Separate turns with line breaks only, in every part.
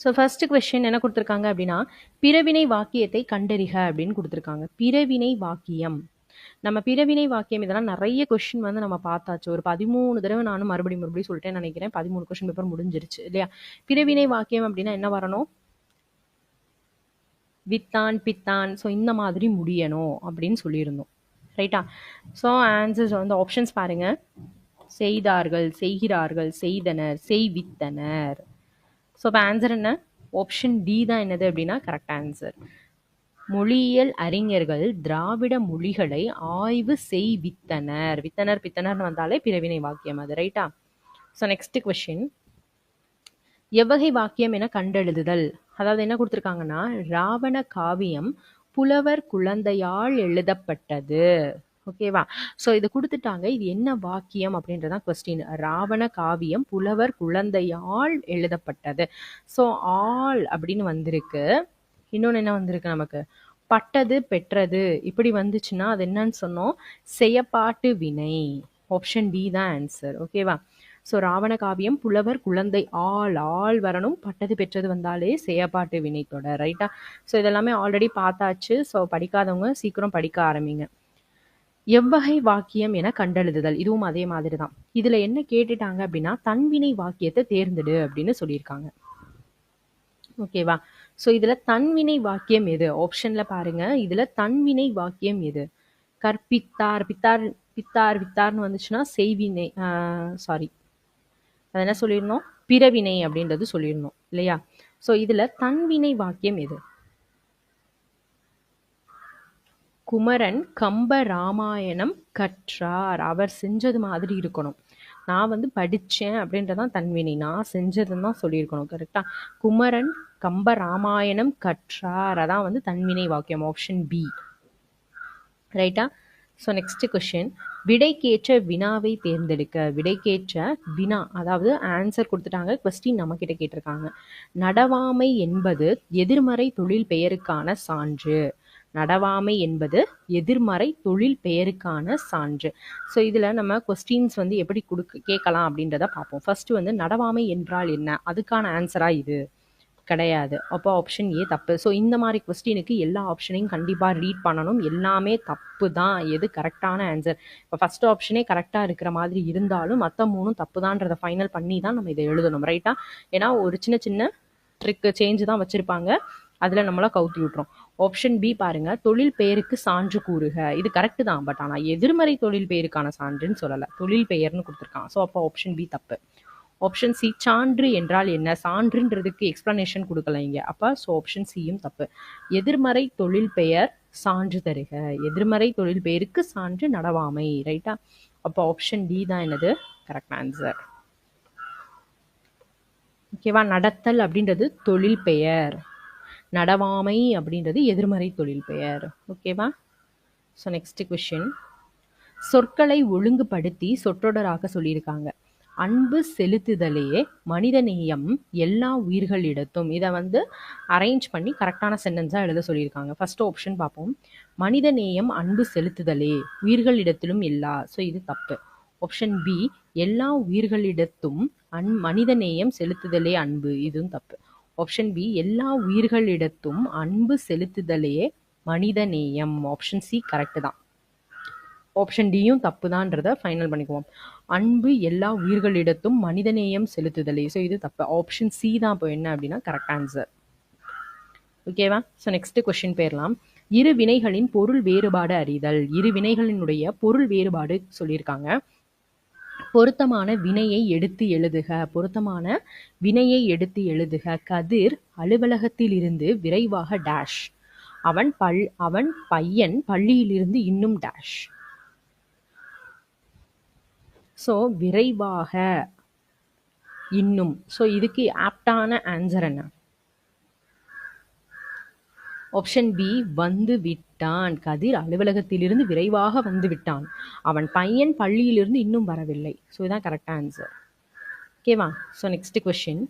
So first question என்ன கொடுத்துருக்காங்க அப்படின்னா, பிறவினை வாக்கியத்தை கண்டறிக அப்படின்னு கொடுத்துருக்காங்க. பிறவினை வாக்கியம், நம்ம பிறவினை வாக்கியம் இதெல்லாம் நிறைய கொஸ்டின் வந்து நம்ம பார்த்தாச்சு. ஒரு 13 தடவை நானும் மறுபடியும் சொல்லிட்டேன்னு நினைக்கிறேன். 13 கொஸ்டின் பேப்பர் முடிஞ்சிருச்சு இல்லையா? பிறவினை வாக்கியம் அப்படின்னா என்ன வரணும்? வித்தான் பித்தான், ஸோ இந்த மாதிரி முடியணும் அப்படின்னு சொல்லியிருந்தோம். ரைட்டா? ஸோ ஆன்சர்ஸ் வந்து ஆப்ஷன்ஸ் பாருங்க. செய்தார்கள், செய்கிறார்கள், செய்தனர், செய்வித்தனர். ஸோ இப்போ ஆன்சர் என்ன? ஆப்ஷன் டி தான் என்னது அப்படின்னா கரெக்ட் ஆன்சர். மொழியியல் அறிஞர்கள் திராவிட மொழிகளை ஆய்வு செய்வித்தனர். வித்தனர் பித்தனர்னு வந்தாலே பிறவினை வாக்கியம் அது. ரைட்டா? ஸோ நெக்ஸ்ட் கொஸ்டின், எவ்வகை வாக்கியம் என கண்டெழுதுதல். அதாவது என்ன கொடுத்துருக்காங்கன்னா, ராவண காவியம் புலவர் குழந்தையால் எழுதப்பட்டது. ஓகேவா? ஸோ இது கொடுத்துட்டாங்க. இது என்ன வாக்கியம் அப்படின்றதான் கொஸ்டின். ராவண காவியம் புலவர் குழந்தையால் எழுதப்பட்டது. ஸோ ஆல் அப்படின்னு வந்திருக்கு. இன்னொன்று என்ன வந்திருக்கு நமக்கு? பட்டது பெற்றது இப்படி வந்துச்சுன்னா அது என்னன்னு சொன்னோம்? செயப்பாட்டு வினை. ஆப்ஷன் டி தான் ஆன்சர். ஓகேவா? ஸோ ராவண காவியம் புலவர் குழந்தை ஆள் வரணும். பட்டது பெற்றது வந்தாலே செயப்பாட்டு வினை தொடர். ரைட்டா? ஸோ இதெல்லாமே ஆல்ரெடி பார்த்தாச்சு. ஸோ படிக்காதவங்க சீக்கிரம் படிக்க ஆரம்பிங்க. எவ்வகை வாக்கியம் என கண்டெழுதுதல், இதுவும் அதே மாதிரி தான். இதுல என்ன கேட்டுட்டாங்க அப்படின்னா, தன்வினை வாக்கியத்தை தேர்ந்தெடு அப்படின்னு சொல்லியிருக்காங்க. ஓகேவா? ஸோ இதுல தன்வினை வாக்கியம் எது? ஆப்ஷன்ல பாருங்க. இதுல தன்வினை வாக்கியம் எது? கற்பித்தார், பித்தார் பித்தார் வித்தார்னு வந்துச்சுன்னா செய்வினை, சாரி அது என்ன சொல்லிடணும்? பிறவினை அப்படின்றது சொல்லிடணும் இல்லையா? ஸோ இதுல தன்வினை வாக்கியம் எது? குமரன் கம்ப ராமாயணம் கற்றார். அவர் செஞ்சது மாதிரி இருக்கணும். நான் வந்து படித்தேன் அப்படின்றதான் தன்வினை. நான் செஞ்சதுன்னு தான் சொல்லியிருக்கணும். கரெக்டா? குமரன் கம்ப ராமாயணம் கற்றார், அதான் வந்து தன்வினை வாக்கியம். Option B. ரைட்டா? ஸோ நெக்ஸ்ட் கொஸ்டின், விடைக்கேற்ற வினாவை தேர்ந்தெடுக்க. விடைக்கேற்ற வினா, அதாவது ஆன்சர் கொடுத்துட்டாங்க. கொஸ்டின் நம்ம கிட்ட கேட்டிருக்காங்க. நடவாமை என்பது எதிர்மறை தொழில் பெயருக்கான சான்று. நடவாமை என்பது எதிர்மறை தொழில் பெயருக்கான சான்று. ஸோ இதில் நம்ம கொஸ்டின்ஸ் வந்து எப்படி கேட்கலாம் அப்படின்றத பார்ப்போம். ஃபர்ஸ்ட் வந்து நடவாமை என்றால் என்ன, அதுக்கான ஆன்சரா இது கிடையாது. அப்போ ஆப்ஷன் ஏ தப்பு. ஸோ இந்த மாதிரி கொஸ்டினுக்கு எல்லா ஆப்ஷனையும் கண்டிப்பாக ரீட் பண்ணணும். எல்லாமே தப்பு தான். எது கரெக்டான ஆன்சர்? இப்போ ஃபர்ஸ்ட் ஆப்ஷனே கரெக்டாக இருக்கிற மாதிரி இருந்தாலும் மற்ற மூணும் தப்பு தான்றதை ஃபைனல் பண்ணி தான் நம்ம இதை எழுதணும். ரைட்டா? ஏன்னா ஒரு சின்ன சின்ன ட்ரிக்கு சேஞ்சு தான் வச்சுருப்பாங்க, அதில் நம்மளை கவுத்தி விட்டுரும். ஆப்ஷன் பி பாருங்க, தொழில் பெயருக்கு சான்று கூறுக. இது கரெக்டு தான். பட் ஆனால் எதிர்மறை தொழில் பெயருக்கான சான்றுன்னு சொல்லலை, தொழில் பெயர்னு கொடுத்துருக்கான். ஸோ அப்போ ஆப்ஷன் பி தப்பு. ஆப்ஷன் சி, சான்று என்றால் என்ன? சான்றுன்றதுக்கு எக்ஸ்பிளனேஷன் கொடுக்கல இங்க. அப்போ ஸோ ஆப்ஷன் சியும் தப்பு. எதிர்மறை தொழில் பெயர் சான்று தருக. எதிர்மறை தொழில் பெயருக்கு சான்று நடவாமை. ரைட்டா? அப்போ ஆப்ஷன் டி தான் என்னது கரெக்ட் ஆன்சர். ஓகேவா? நடத்தல் அப்படின்றது தொழில் பெயர், நடவாமை அப்படின்றது எதிர்மறை தொழில் பெயர். ஓகேவா? ஸோ நெக்ஸ்ட் கொஸ்டின், சொற்களை ஒழுங்குபடுத்தி சொற்றொடராக சொல்லியிருக்காங்க. அன்பு செலுத்துதலே மனிதநேயம் எல்லா உயிர்களிடத்தும். இதை வந்து அரேஞ்ச் பண்ணி கரெக்டான சென்டென்ஸாக எழுத சொல்லியிருக்காங்க. ஃபர்ஸ்ட் ஆப்ஷன் பார்ப்போம். மனிதநேயம் அன்பு செலுத்துதலே உயிர்களிடத்திலும் எல்லா. ஸோ இது தப்பு. ஆப்ஷன் பி, எல்லா உயிர்களிடத்தும் மனிதநேயம் செலுத்துதலே அன்பு. இதுவும் தப்பு. ஆப்ஷன் பி, எல்லா உயிர்களிடத்தும் அன்பு செலுத்துதலே மனிதநேயம். ஆப்ஷன் சி கரெக்டு தான். ஆப்ஷன் டியும் தப்பு தான்றதை ஃபைனல் பண்ணிக்குவோம். அன்பு எல்லா உயிர்களிடத்தும் மனிதநேயம் செலுத்துதலே. ஸோ இது தப்பு. ஆப்ஷன் சி தான் இப்போ என்ன அப்படின்னா கரெக்ட் ஆன்சர். ஓகேவா? ஸோ நெக்ஸ்ட் கொஸ்டின் போயிடலாம். இரு வினைகளின் பொருள் வேறுபாடு அறிதல். இரு வினைகளினுடைய பொருள் வேறுபாடு சொல்லியிருக்காங்க. பொருத்தமான வினையை எடுத்து எழுதுக. பொருத்தமான வினையை எடுத்து எழுதுக. கதிர் அலுவலகத்திலிருந்து விரைவாக டேஷ். அவன் பையன் பள்ளியிலிருந்து இன்னும் டேஷ். ஸோ விரைவாக இன்னும். ஸோ இதுக்கு ஆப்டான ஆன்சர் என்ன? ஆப்ஷன் பி, வந்து விட்டான். கதிர் அலுவலகத்திலிருந்து விரைவாக வந்து விட்டான். அவன் பையன் பள்ளியிலிருந்து இன்னும் வரவில்லை. ஸோ இதுதான் கரெக்ட் ஆன்சர். ஓகேவா? ஸோ நெக்ஸ்ட் கொஸ்டின்,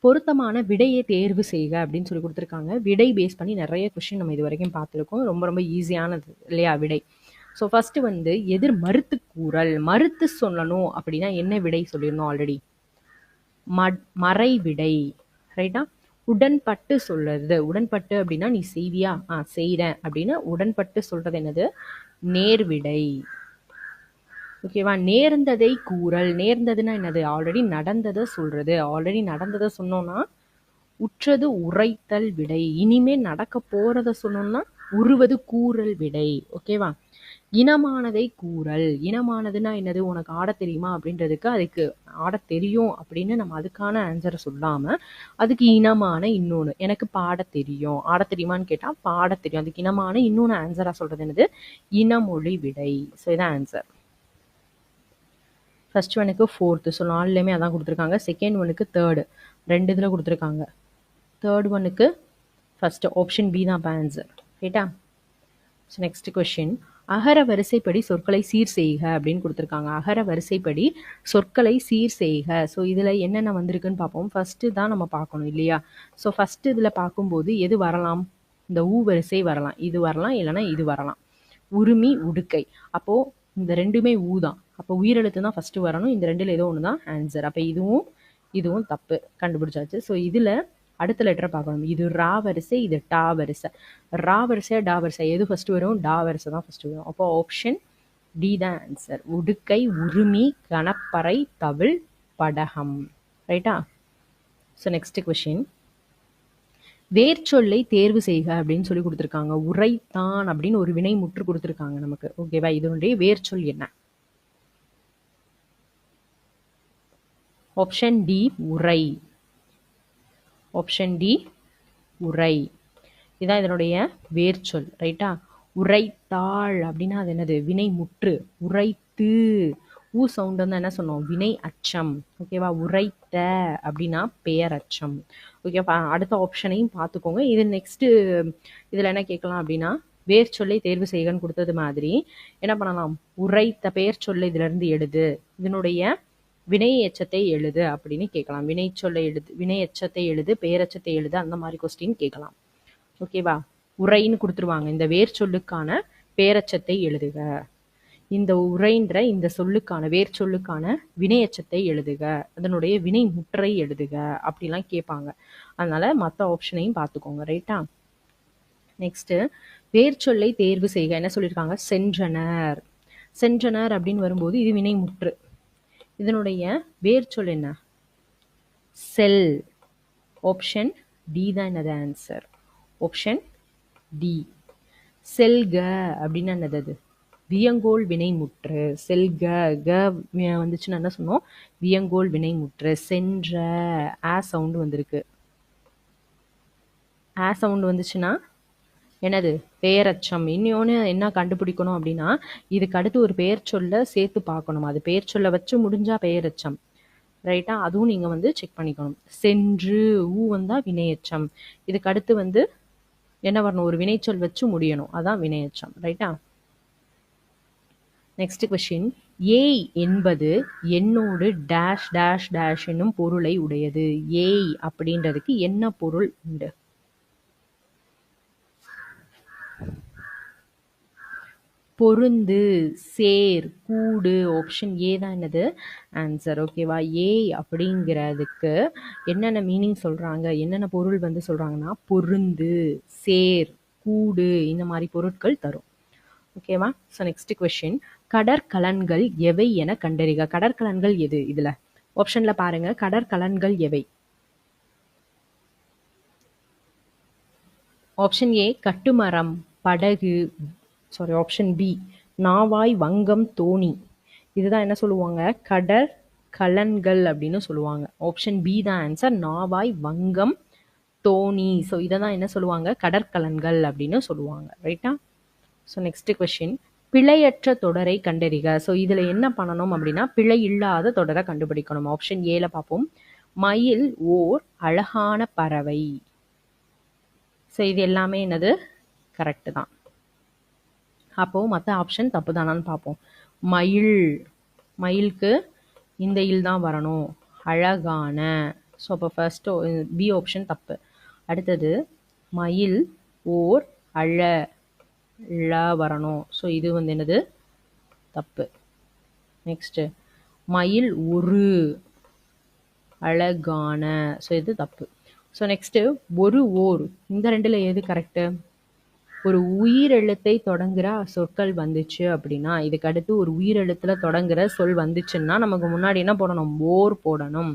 பொருத்தமான விடையை தேர்வு செய்க அப்படின்னு சொல்லி கொடுத்துருக்காங்க. விடை பேஸ் பண்ணி நிறைய கொஸ்டின் நம்ம இது வரைக்கும் பார்த்துருக்கோம். ரொம்ப ரொம்ப ஈஸியானது இல்லையா விடை? ஸோ ஃபர்ஸ்ட் வந்து எதிர் மறுத்து கூறல். மறுத்து சொல்லணும் அப்படின்னா என்ன விடை சொல்லிடணும்? ஆல்ரெடி மறை விடை. ரைட்டா? உடன்பட்டு சொல்றது. உடன்பட்டு அப்படின்னா நீ செய்வியா? செய்றேன் அப்படின்னு உடன்பட்டு சொல்றது என்னது? நேர்விடை. ஓகேவா? நேர்ந்ததை கூறல். நேர்ந்ததுன்னா என்னது? ஆல்ரெடி நடந்ததை சொல்றது. ஆல்ரெடி நடந்ததை சொன்னோம்னா உற்றது உரைத்தல் விடை. இனிமே நடக்க போறத சொன்னோம்னா உருவது கூறல் விடை. ஓகேவா? இனமானதை கூறல். இனமானதுன்னா என்னது? உனக்கு ஆட தெரியுமா அப்படின்றதுக்கு அதுக்கு ஆட தெரியும் அப்படின்னு நம்ம அதுக்கான ஆன்சரை சொல்லாம அதுக்கு இனமான இன்னொன்று. எனக்கு பாட தெரியும். ஆட தெரியுமான்னு கேட்டா பாட தெரியும். அதுக்கு இனமான இன்னொன்று ஆன்சரா சொல்றது என்னது? இனமொழி விடை. ஸோ இதான் ஆன்சர். ஃபர்ஸ்ட் ஒனுக்கு 4th. ஸோ 4லேயுமே அதான் கொடுத்துருக்காங்க. செகண்ட் ஒனுக்கு 3rd. 2 இதில் கொடுத்துருக்காங்க. தேர்ட் ஒனுக்கு ஃபர்ஸ்ட் ஆப்ஷன் பி தான் ஆன்சர். ரைட்டா? So next question. அகர வரிசைப்படி சொற்களை சீர் செய்க அப்படின்னு கொடுத்துருக்காங்க. அகர வரிசைப்படி சொற்களை சீர் செய்க. ஸோ இதில் என்னென்ன வந்திருக்குன்னு பார்ப்போம். ஃபர்ஸ்ட்டு தான் நம்ம பார்க்கணும் இல்லையா? ஸோ ஃபர்ஸ்ட் இதில் பார்க்கும்போது எது வரலாம்? இந்த ஊ வரிசை வரலாம், இது வரலாம், இல்லைன்னா இது வரலாம். உரிமை, உடுக்கை. அப்போது இந்த ரெண்டுமே ஊ தான். அப்போ உயிரெழுத்து தான் ஃபர்ஸ்ட் வரணும். இந்த ரெண்டில் ஏதோ ஒன்று தான் ஆன்சர். அப்போ இதுவும் தப்பு. கண்டுபிடிச்சாச்சு. ஸோ இதில் அடுத்த லெட்டரை பார்க்கணும். இது ரா வரிசை, இது டா வரிசை. ரா வரிசை, டா வரிசை எது ஃபர்ஸ்ட் வரும்? டா வரிசை தான் ஃபர்ஸ்ட் வரும். அப்போ ஆப்ஷன் டி தான் ஆன்சர். உடுக்கை, உரிமை, கணப்பறை, தவில், படகம். ரைட்டா? So next question. வேர்ச்சொல்லை தேர்வு செய்க அப்படின்னு சொல்லி கொடுத்துருக்காங்க. உரைத்தான் அப்படின்னு ஒரு வினை முற்று கொடுத்துருக்காங்க நமக்கு. ஓகேவா? இதனுடைய வேர்ச்சொல் என்ன? ஆப்ஷன் டி உரை. ஆப்ஷன் டி உரை. இதான் இதனுடைய வேர்ச்சொல். ரைட்டா? உரைத்தாள் அப்படின்னா அது என்னது? வினை முற்று. உரைத்து ஊ சவுண்ட் வந்து என்ன சொன்னோம்? வினை அச்சம். ஓகேவா? உரைத்த அப்படின்னா பெயரச்சம். ஓகேவா? அடுத்த ஆப்ஷனையும் பார்த்துக்கோங்க. இது நெக்ஸ்ட் இதில் என்ன கேட்கலாம் அப்படின்னா வேர்ச்சொல்லை தேர்வு செய்கன்னு கொடுத்தது மாதிரி என்ன பண்ணலாம்? உரைத்த பெயர் சொல்லை இதுல இருந்து எழுது, இதனுடைய வினை எச்சத்தை எழுது அப்படின்னு கேட்கலாம். வினை சொல்லை எழுது, வினை எச்சத்தை எழுது, பெயரச்சத்தை எழுது, அந்த மாதிரி கொஸ்டின் கேட்கலாம். ஓகேவா? உரைன்னு கொடுத்துருவாங்க. இந்த வேர் சொல்லுக்கான பேரச்சத்தை எழுதுக. இந்த உரைன்ற இந்த சொல்லுக்கான வேர் சொல்லுக்கான வினையச்சத்தை எழுதுக, அதனுடைய வினை முற்றை எழுதுக அப்படிலாம் கேட்பாங்க. அதனால மற்ற ஆப்ஷனையும் பார்த்துக்கோங்க. ரைட்டா? நெக்ஸ்ட் வேர் சொல்லை தேர்வு செய்க. என்ன சொல்லியிருக்காங்க? சென்றனர். சென்றனர் அப்படின்னு வரும்போது இது வினை முற்று. இதனுடைய வேர் சொல் என்ன? செல். ஆப்ஷன் டி தான் என்னது ஆன்சர். Option D. செல்க அப்படின்னு என்னது? அது வியங்கோல் வினைமுற்று. செல்க க வந்துச்சுன்னா என்ன சொன்னோம்? வியங்கோல் வினைமுற்று. சென்ற ஆ சவுண்டு வந்திருக்கு. ஆ சவுண்டு வந்துச்சுன்னா என்னது? பெயரச்சம். இன்னொன்று என்ன கண்டுபிடிக்கணும் அப்படின்னா இதுக்கு அடுத்து ஒரு பெயர் சொல்ல சேர்த்து பார்க்கணும். அது பெயர் சொல்ல வச்சு முடிஞ்சா பெயரச்சம். ரைட்டா? அதுவும் நீங்கள் வந்து செக் பண்ணிக்கணும். சென்று ஊ வந்தா வினையச்சம். இதுக்கு அடுத்து வந்து என்ன வரணும்? ஒரு வினைச்சொல் வச்சு முடியணும். அதான் வினையச்சம். ரைட்டா? Next question. ஏய் என்பது என்னோடு டேஷ் டேஷ் டேஷ் என்னும் பொருளை உடையது. ஏய் அப்படின்றதுக்கு என்ன பொருள் உண்டு? பொருந்து, சேர், கூடு. ஆப்ஷன் ஏ தான் என்னது ஆன்சர். ஓகேவா? ஏய் அப்படிங்கிறதுக்கு என்னென்ன மீனிங் சொல்றாங்க, என்னென்ன பொருள் வந்து சொல்றாங்கன்னா பொருந்து, சேர், கூடு இந்த மாதிரி பொருட்கள் தரும். ஓகேவா? So next question. கடற்கலன்கள் எவை என கண்டறிக. கடற்கலன்கள் எது? இதுல ஆப்ஷன்ல பாருங்க. கடற்கலன்கள் எவை? ஆப்ஷன் ஏ கட்டுமரம், படகு. சாரி, ஆப்ஷன் பி நாவாய், வங்கம், தோணி. இதுதான் என்ன சொல்லுவாங்க? கடற்கலன்கள் அப்படின்னு சொல்லுவாங்க. ஆப்ஷன் பி தான் ஆன்சர். நாவாய், வங்கம், தோணி. ஸோ இதை தான் என்ன சொல்லுவாங்க? கடற்கலன்கள் அப்படின்னு சொல்லுவாங்க. ரைட்டா? So next question. பிழையற்ற தொடரை கண்டறிக. ஸோ இதில் என்ன பண்ணணும் அப்படின்னா பிழை இல்லாத தொடரை கண்டுபிடிக்கணும். ஆப்ஷன் ஏல பார்ப்போம். மயில் ஓர் அழகான பறவை. ஸோ இது எல்லாமே என்னது? கரெக்டு தான். அப்போது மற்ற ஆப்ஷன் தப்பு தானான்னு பார்ப்போம். மயில், மயிலுக்கு இந்த இல் தான் வரணும். அழகான. ஸோ அப்போ ஃபர்ஸ்ட்டு பி ஆப்ஷன் தப்பு. அடுத்தது மயில் ஓர் ழ வரணும். ஸோ இது வந்து என்னது? தப்பு. நெக்ஸ்ட்டு மயில் ஒரு அழகான. ஸோ இது தப்பு. ஸோ நெக்ஸ்ட்டு ஒரு ஓர். இந்த ரெண்டுல எது கரெக்டு? ஒரு உயிரெழுத்தை தொடங்குற சொற்கள் வந்துச்சு அப்படின்னா, இதுக்கு அடுத்து ஒரு உயிரெழுத்துல தொடங்குற சொல் வந்துச்சுன்னா நமக்கு முன்னாடி என்ன போடணும்? ஓர் போடணும்.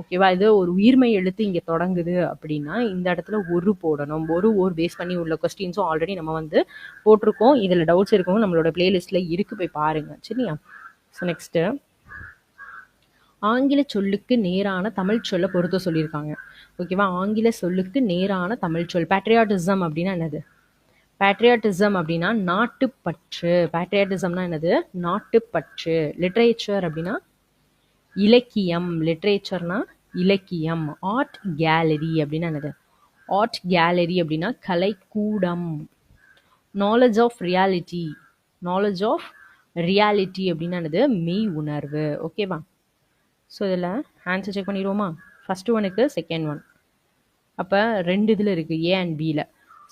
ஓகேவா? இது ஒரு உயிர்மெய் எழுத்து இங்க தொடங்குது அப்படின்னா இந்த இடத்துல ஒரு போடணும். ஒரு ஓர் பேஸ் பண்ணி உள்ள கொஸ்டின்ஸும் ஆல்ரெடி நம்ம வந்து போட்டிருக்கோம். இதுல டவுட்ஸ் இருக்கவும் நம்மளோட பிளேலிஸ்ட்ல இருக்கு, போய் பாருங்க. சரியா? ஸோ நெக்ஸ்ட் ஆங்கில சொல்லுக்கு நேரான தமிழ் சொல்ல பொறுத்த சொல்லியிருக்காங்க. ஓகேவா? ஆங்கில சொல்லுக்கு நேரான தமிழ் சொல். பேட்ரியாட்டிசம் அப்படின்னா என்னது? பேட்ரியாட்டிசம் அப்படின்னா நாட்டுப்பற்று. பேட்ரியாட்டிசம்னா என்னது? நாட்டுப்பற்று. லிட்ரேச்சர் அப்படின்னா இலக்கியம். லிட்ரேச்சர்னா இலக்கியம். ஆர்ட் கேலரி அப்படின்னா என்னது? ஆர்ட் கேலரி அப்படின்னா கலைக்கூடம். Knowledge of reality. Knowledge of reality அப்படின்னா என்னது? மெய் உணர்வு. ஓகேவா? ஸோ இதில் ஆன்சர் செக் பண்ணிடுவோமா? ஃபர்ஸ்ட் ஒனுக்கு செகண்ட் ஒன். அப்போ ரெண்டு இதில் இருக்குது, ஏ அண்ட் பியில்.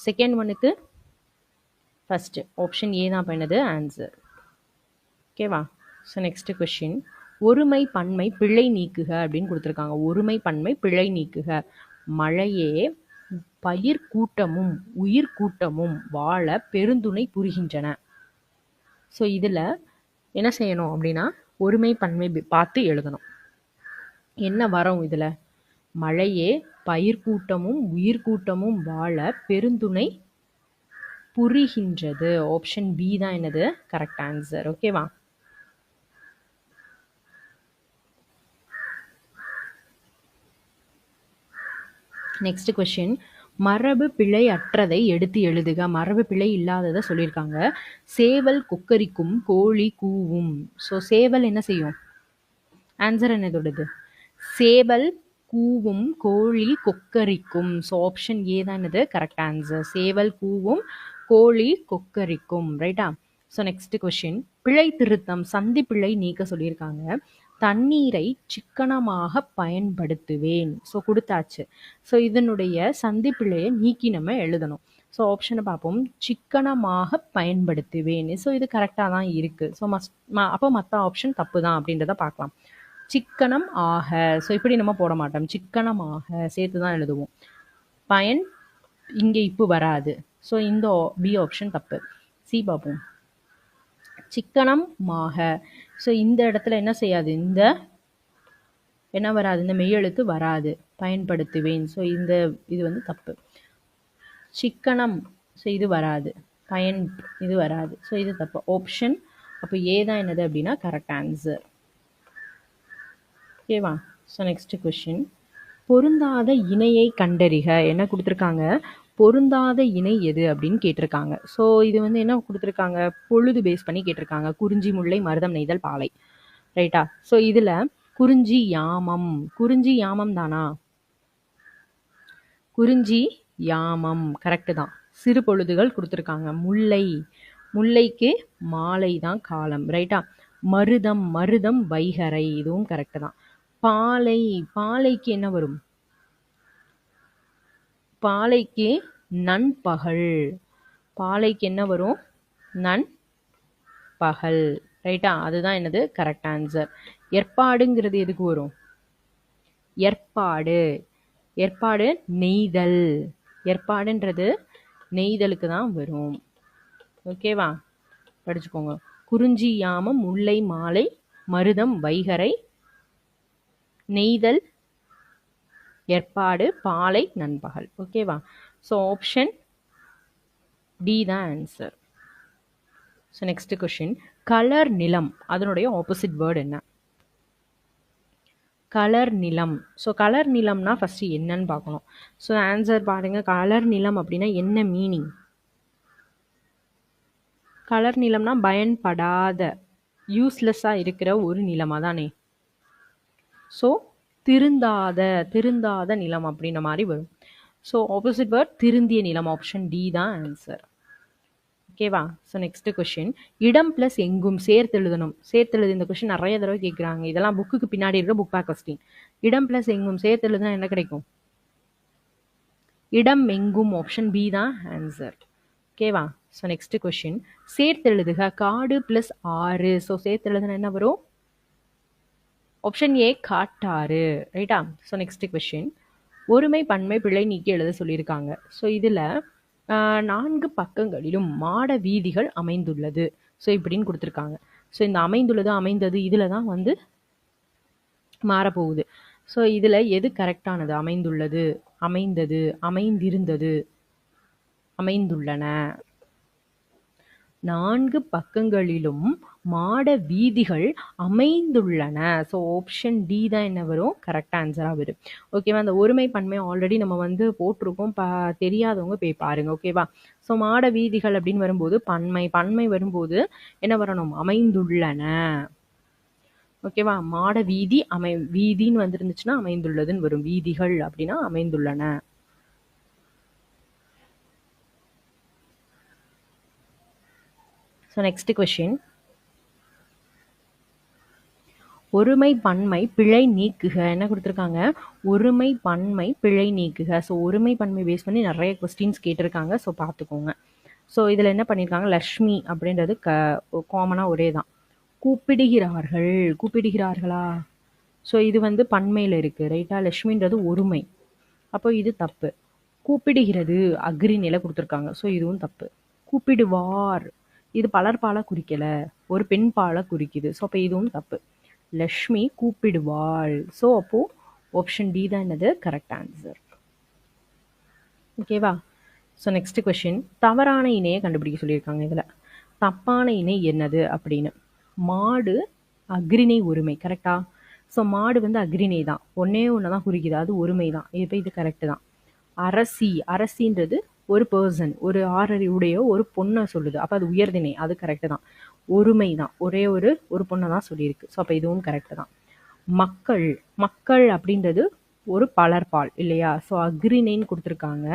செகண்ட் ஒனுக்கு ஃபஸ்ட்டு ஆப்ஷன் ஏ தான் பண்ணது ஆன்சர். ஓகேவா? ஸோ நெக்ஸ்ட் கொஷின், ஒருமை பன்மை பிழை நீக்குக அப்படின்னு கொடுத்துருக்காங்க. ஒருமை பன்மை பிழை நீக்குக. மழையே பயிர் கூட்டமும் உயிர் கூட்டமும் வாழ பெருந்துணை புரிகின்றன. ஸோ இதில் என்ன செய்யணும் அப்படின்னா ஒருமை பன்மை பார்த்து எழுதணும். என்ன வரும் இதில்? மழையே பயிர் கூட்டமும் உயிர் கூட்டமும் வாழ பெருந்துணை புரிகின்றது. ஆப்ஷன் பி தான் என்னது? Correct answer. ஓகேவா? நெக்ஸ்ட் கொஸ்டின், மரபு பிழை அற்றதை எடுத்து எழுதுக. மரபு பிழை இல்லாததை சொல்லியிருக்காங்க. சேவல் கொக்கரிக்கும் கோழி கூவும். ஸோ சேவல் என்ன செய்யும்? ஆன்சர் என்னதோடது? சேவல் கூவும் கோழி கொக்கரிக்கும். ஸோ ஆப்ஷன் ஏ தான் என்னது? Correct answer. சேவல் கூவும் கோழி கொக்கரிக்கும். ரைட்டா? ஸோ நெக்ஸ்ட் கொஸ்டின், பிழை திருத்தம் சந்தி பிழை நீக்க சொல்லியிருக்காங்க. தண்ணீரை சிக்கனமாக பயன்படுத்துவேன். ஸோ கொடுத்தாச்சு. ஸோ இதனுடைய சந்தி பிழையை நீக்கி நம்ம எழுதணும். ஸோ ஆப்ஷனை பார்ப்போம். சிக்கனமாக பயன்படுத்துவேன். ஸோ இது கரெக்டாக தான் இருக்குது. ஸோ அப்போ மற்ற ஆப்ஷன் தப்பு தான் அப்படின்றத பார்க்கலாம். சிக்கனம் ஆக. ஸோ இப்படி நம்ம போட மாட்டோம். சிக்கனமாக சேர்த்து தான் எழுதுவோம். பயன் இங்கே இப்போ வராது. ஸோ இந்த பி ஆப்ஷன் தப்பு. சி பார்ப்போம். சிக்கனமாக. ஸோ இந்த இடத்துல என்ன செய்யாது? இந்த என்ன வராது? இந்த மெய்யெழுத்து வராது. பயன்படுத்துவேன். ஸோ இந்த இது வந்து தப்பு. சிக்கனம். ஸோ இது வராது. பயன் இது வராது. ஸோ இது தப்பு. ஆப்ஷன் அப்போ ஏ தான் என்னது அப்படின்னா கரெக்ட் ஆன்சர். ஓகேவா? ஸோ நெக்ஸ்ட் கொஸ்டின், பொருந்தாத இணையை கண்டறிக. என்ன கொடுத்துருக்காங்க? பொருந்தாத இணை எது அப்படின்னு கேட்டிருக்காங்க. ஸோ இது வந்து என்ன கொடுத்துருக்காங்க? பொழுது பேஸ் பண்ணி கேட்டிருக்காங்க. குறிஞ்சி முல்லை மருதம் நெய்தல் பாலை. ரைட்டா? ஸோ இதில் குறிஞ்சி யாமம். குறிஞ்சி யாமம் தானா? குறிஞ்சி யாமம் கரெக்டு தான். சிறு பொழுதுகள் கொடுத்துருக்காங்க. முல்லை, முல்லைக்கு மாலை தான் காலம். ரைட்டா? மருதம், மருதம் வைகரை. இதுவும் கரெக்டு தான். பாலை, பாலைக்கு என்ன வரும்? பாலைக்கு நண்பகல். பாலைக்கு என்ன வரும்? நண்பகல். ரைட்டா? அதுதான் என்னது? Correct answer. ஏற்பாடுங்கிறது எதுக்கு வரும்? ஏற்பாடு. ஏற்பாடு நெய்தல். ஏற்பாடுன்றது நெய்தலுக்கு தான் வரும். ஓகேவா? படிச்சுக்கோங்க. குறிஞ்சி யாமம், முல்லை மாலை, மருதம் வைகரை, நெய்தல் ஏற்பாடு, பாலை நண்பகல். ஓகேவா? ஸோ ஆப்ஷன் டி தான் answer. So next question, colour நிலம் அதனுடைய ஆப்போசிட் வேர்டு என்ன? கலர் நிலம். ஸோ கலர் நிலம்னா ஃபஸ்ட்டு என்னன்னு பார்க்கணும். ஸோ ஆன்சர் பாருங்க. கலர் நிலம் அப்படின்னா என்ன மீனிங்? கலர் நிலம்னா பயன்படாத, யூஸ்லெஸ்ஸாக இருக்கிற ஒரு நிலம் அதானே. ஸோ திருந்தாத, திருந்தாத நிலம் அப்படின்ற மாதிரி வரும். ஸோ ஆப்போசிட் வேர்ட் திருந்திய நிலம். ஆப்ஷன் டி தான் ஆன்சர். ஓகேவா? ஸோ நெக்ஸ்ட் கொஸ்டின், இடம் பிளஸ் எங்கும் சேர்த்து எழுதணும். சேர்த்து எழுது. இந்த கொஸ்டின் நிறைய தடவை கேட்குறாங்க. இதெல்லாம் புக்குக்கு பின்னாடி இருக்க புக் பேக் கொஸ்டின். இடம் பிளஸ் எங்கும் சேர்த்து எழுதுனா என்ன கிடைக்கும்? இடம் எங்கும். ஆப்ஷன் பி தான் ஆன்சர். ஓகேவா? ஸோ நெக்ஸ்ட் கொஸ்டின், சேர்த்து எழுதுக. காடு பிளஸ் ஆறு. ஸோ சேர்த்து எழுதுனா என்ன வரும்? ஆப்ஷன் ஏ காட்டாறு. ரைட்டா? ஸோ நெக்ஸ்ட் கொஸ்டின், ஒருமை பன்மை பிழை நீக்கி எழுத சொல்லியிருக்காங்க. ஸோ இதில் 4 பக்கங்களிலும் மாட வீதிகள் அமைந்துள்ளது. ஸோ இப்படின்னு கொடுத்துருக்காங்க. ஸோ இந்த அமைந்துள்ளது அமைந்தது இதில் தான் வந்து மாறப்போகுது. ஸோ இதில் எது கரெக்டானது? அமைந்துள்ளது, அமைந்தது, அமைந்திருந்தது, அமைந்துள்ளன. 4 பக்கங்களிலும் மாட வீதிகள் அமைந்துள்ளன. ஸோ ஆப்ஷன் டி தான் என்ன வரும்? கரெக்ட் ஆன்சராக வரும். ஓகேவா? அந்த ஒருமை பன்மை ஆல்ரெடி நம்ம வந்து போட்டிருக்கோம். தெரியாதவங்க போய் பாருங்க. ஓகேவா? ஸோ மாட வீதிகள் அப்படின்னு வரும்போது பன்மை வரும்போது என்ன வரணும்? அமைந்துள்ளன. ஓகேவா? மாட வீதி வீதின்னு வந்துருந்துச்சுன்னா அமைந்துள்ளதுன்னு வரும். வீதிகள் அப்படின்னா அமைந்துள்ளன. ஸோ நெக்ஸ்ட் கொஸ்டின், ஒருமை பன்மை பிழை நீக்குக. என்ன கொடுத்துருக்காங்க? ஒருமை பன்மை பிழை நீக்குக. ஸோ ஒருமை பன்மை பேஸ் பண்ணி நிறைய கொஸ்டின்ஸ் கேட்டிருக்காங்க. ஸோ பார்த்துக்கோங்க. ஸோ இதில் என்ன பண்ணியிருக்காங்க? லக்ஷ்மி அப்படின்றது காமனாக ஒரே தான். கூப்பிடுகிறார்கள், கூப்பிடுகிறார்களா? ஸோ இது வந்து பன்மையில் இருக்குது. ரைட்டா? லக்ஷ்மின்றது ஒருமை. அப்போ இது தப்பு. கூப்பிடுகிறது அக்ரிநிலை கொடுத்துருக்காங்க. ஸோ இதுவும் தப்பு. கூப்பிடுவார் இது பலர்பாலை குறிக்கலை, ஒரு பெண் பாலை குறிக்குது. ஸோ அப்போ இதுவும் தப்பு. லக்ஷ்மி கூப்பிடுவாள். ஸோ அப்போது ஆப்ஷன் டி தான் என்னது? Correct answer. ஓகேவா? ஸோ நெக்ஸ்ட் கொஸ்டின், தவறான இணையை கண்டுபிடிக்க சொல்லியிருக்காங்க. இதில் தப்பான இணை என்னது அப்படின்னு. மாடு அக்ரிணை ஒருமை. கரெக்டா? ஸோ மாடு வந்து அக்ரிணை தான், ஒன்னே ஒன்று தான் குறிக்குது, அது ஒருமை தான். இப்போ இது கரெக்டு தான். அரசி, அரசின்றது ஒரு பர்சன், ஒரு ஆறறிவுடைய ஒரு பொண்ணை சொல்லுது. அப்போ அது உயர்திணை, அது கரெக்டு தான். ஒருமை தான், ஒரே ஒரு பொண்ணை தான் சொல்லியிருக்கு. ஸோ அப்போ இதுவும் கரெக்டு தான். மக்கள், மக்கள் அப்படின்றது ஒரு பலர்பால் இல்லையா? ஸோ அக்ரிணைன்னு கொடுத்துருக்காங்க.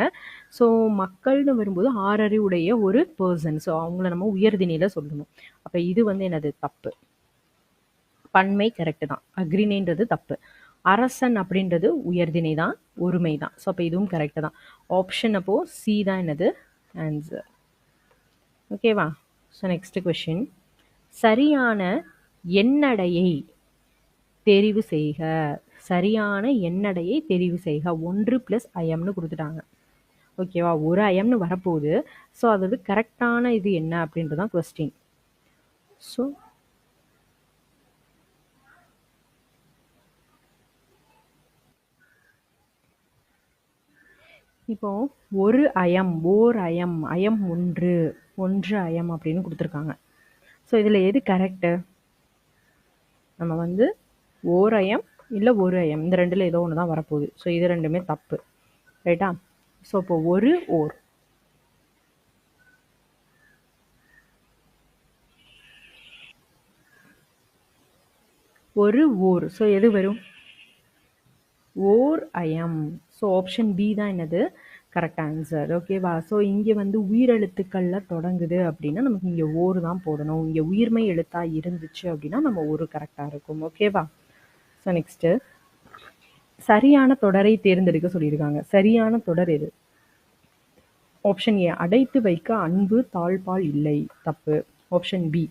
ஸோ மக்கள்னு வரும்போது ஆறறிவுடைய ஒரு பர்சன். ஸோ அவங்கள நம்ம உயர்திணையில் சொல்லணும். அப்போ இது வந்து என்னது? தப்பு. பன்மை கரெக்டு தான், அக்ரிணைன்றது தப்பு. அரசன் அப்படின்றது உயர்திணை தான், ஒருமை தான். ஸோ அப்போ இதுவும் கரெக்டு தான். ஆப்ஷன் அப்போ சி தான் என்னது? ஆன்சர். ஓகேவா? ஸோ நெக்ஸ்ட் கொஸ்டின், சரியான எண்ணடையை தெரிவு செய்க. சரியான எண்ணடையை தெரிவு செய்க. 1 + ஐஎம்னு கொடுத்துட்டாங்க. ஓகேவா? ஒரு ஐஎம்னு வரப்போகுது. ஸோ அதாவது கரெக்டான இது என்ன அப்படின்றது தான் கொஸ்டின். ஸோ இப்போ ஒரு ஐஎம், ஓர் ஐஎம், ஐஎம் 1 ஐஎம் அப்படின்னு கொடுத்துருக்காங்க. ஸோ இதில் எது கரெக்டு? நம்ம வந்து ஓர் ஐஎம் இல்லை ஒரு ஐஎம், இந்த ரெண்டில் ஏதோ ஒன்று தான் வரப்போகுது. ஸோ இது ரெண்டுமே தப்பு. ரைட்டா? ஸோ இப்போ ஒரு ஓர், ஒரு ஓர். ஸோ எது வரும்? ஓர் ஐஎம். ஸோ ஆப்ஷன் பி தான் என்னது? Correct answer. ஓகேவா? ஸோ இங்கே வந்து உயிரெழுத்துக்களில் தொடங்குது அப்படின்னா நமக்கு இங்கே ஓர் தான் போடணும். இங்கே உயிர்மை எழுத்தாக இருந்துச்சு அப்படின்னா நம்ம ஒரு கரெக்டாக இருக்கும். ஓகேவா? ஸோ நெக்ஸ்ட்டு, சரியான தொடரை தேர்ந்தெடுக்க சொல்லியிருக்காங்க. சரியான தொடர் எது? ஆப்ஷன் ஏ, அடைத்து வைக்க அன்பு தாழ்பால் இல்லை. தப்பு. ஆப்ஷன் பி,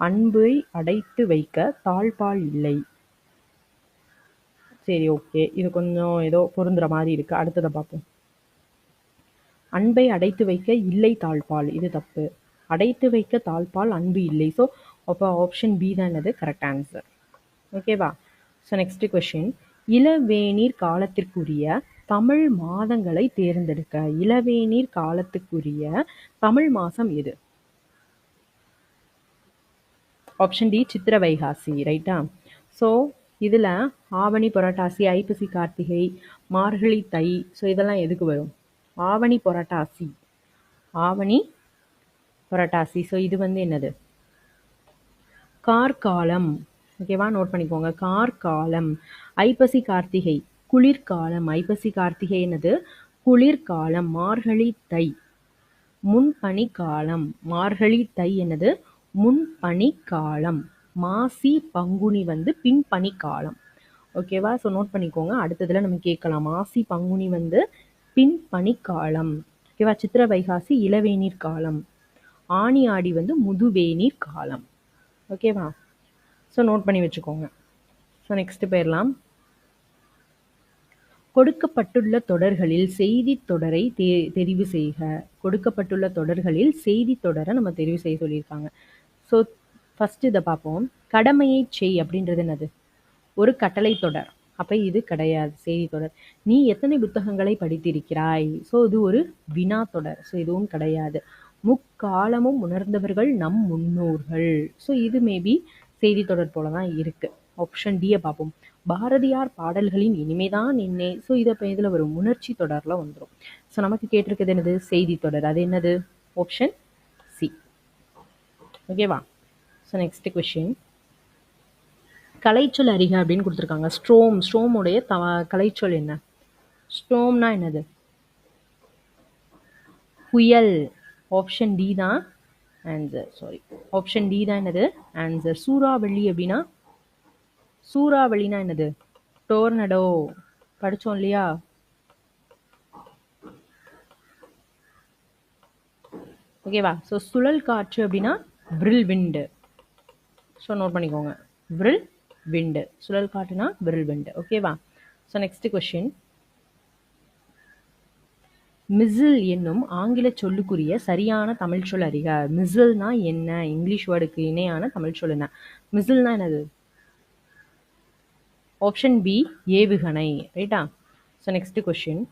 அன்பை அடைத்து வைக்க தாழ்பால் இல்லை. சரி, ஓகே, இது கொஞ்சம் ஏதோ பொருந்துற மாதிரி இருக்கு. அடுத்ததை பார்ப்போம். அன்பை அடைத்து வைக்க இல்லை தாழ்பால், இது தப்பு. அடைத்து வைக்க தாழ்பால் அன்பு இல்லை. ஸோ அப்போ ஆப்ஷன் பி தான் என்னது? Correct answer. ஓகேவா? ஸோ நெக்ஸ்ட் கொஸ்டின், இளவேநீர் காலத்திற்குரிய தமிழ் மாதங்களை தேர்ந்தெடுக்க. இளவேநீர் காலத்துக்குரிய தமிழ் மாதம் எது? ஆப்ஷன் டி, சித்திர வைகாசி. ரைட்டா? ஸோ இதில் ஆவணி புரட்டாசி, ஐப்பசி கார்த்திகை, மார்கழி தை, ஸோ இதெல்லாம் எதுக்கு வரும்? ஆவணி புரட்டாசி, ஆவணி புரட்டாசி. ஸோ இது வந்து என்னது? கார்காலம். ஓகேவா? நோட் பண்ணிக்கோங்க. கார்காலம். ஐப்பசி கார்த்திகை குளிர்காலம். ஐப்பசி கார்த்திகை என்னது? குளிர்காலம். மார்கழி தை முன்பனி காலம். மார்கழி தை என்னது? முன்பனி காலம். மாசி பங்குனி வந்து பின்பனி காலம். ஓகேவா? ஸோ நோட் பண்ணிக்கோங்க. அடுத்ததில் நம்ம கேட்கலாம். மாசி பங்குனி வந்து பின்பனி காலம். ஓகேவா? சித்திர வைகாசி இளவேநீர் காலம். ஆனி ஆடி வந்து முதுவேநீர் காலம். ஓகேவா? ஸோ நோட் பண்ணி வச்சுக்கோங்க. ஸோ நெக்ஸ்ட் போயிடலாம். கொடுக்கப்பட்டுள்ள தொடர்களில் செய்தி தொடரை தெரிவு செய்க. கொடுக்கப்பட்டுள்ள தொடர்களில் செய்தி தொடரை நம்ம தெரிவு செய்ய சொல்லியிருக்காங்க. ஸோ ஃபர்ஸ்ட் இதை பார்ப்போம். கடமையை செய் அப்படின்றது என்னது? ஒரு கட்டளை தொடர். அப்ப இது கிடையாது செய்தி தொடர். நீ எத்தனை புத்தகங்களை படித்திருக்கிறாய்? ஸோ இது ஒரு வினா தொடர். ஸோ இதுவும் கிடையாது. முக்காலமும் உணர்ந்தவர்கள் நம் முன்னோர்கள். ஸோ இது மேபி செய்தி தொடர் போல தான் இருக்கு. ஆப்ஷன் டியை பார்ப்போம். பாரதியார் பாடல்களின் இனிமைதான் என்னே. ஸோ இதை இப்போ இதில் ஒரு உணர்ச்சி தொடரில் வந்துடும். ஸோ நமக்கு கேட்டிருக்கிறது என்னது? செய்தி தொடர். அது என்னது? Option C. ஓகேவா? So next question. கலைச்சொல் அறிக அப்படின்னு கொடுத்துருக்காங்க. ஸ்ட்ரோமுடைய கலைச்சொல் என்ன? ஸ்ட்ரோம்னா என்னது? புயல். ஆப்ஷன் டி தான் ஆன்சர். ஆப்ஷன் டி தான் என்னது? ஆன்சர். சூறாவளி அப்படின்னா? சூறாவளினா என்னது? டோர்னடோ. படிச்சோம் இல்லையா? ஓகேவா? ஸோ சுழல் காற்று அப்படின்னா விரில் விண்டு. ஸோ நோட் பண்ணிக்கோங்க. விரில் விண்டு. சுழல் காற்றுனா விரில் விண்டு. ஓகேவா? So next question. மிசில் என்னும் ஆங்கில சொல்லுக்குரிய சரியான தமிழ் சொல் அறிக. மிசில்னா என்ன? இங்கிலீஷ் வேர்டுக்கு இணையான தமிழ் சொல் என்ன? மிசில்னா என்னது? ஆப்ஷன் பி ஏவுகணை. ரைட்டா? So next question.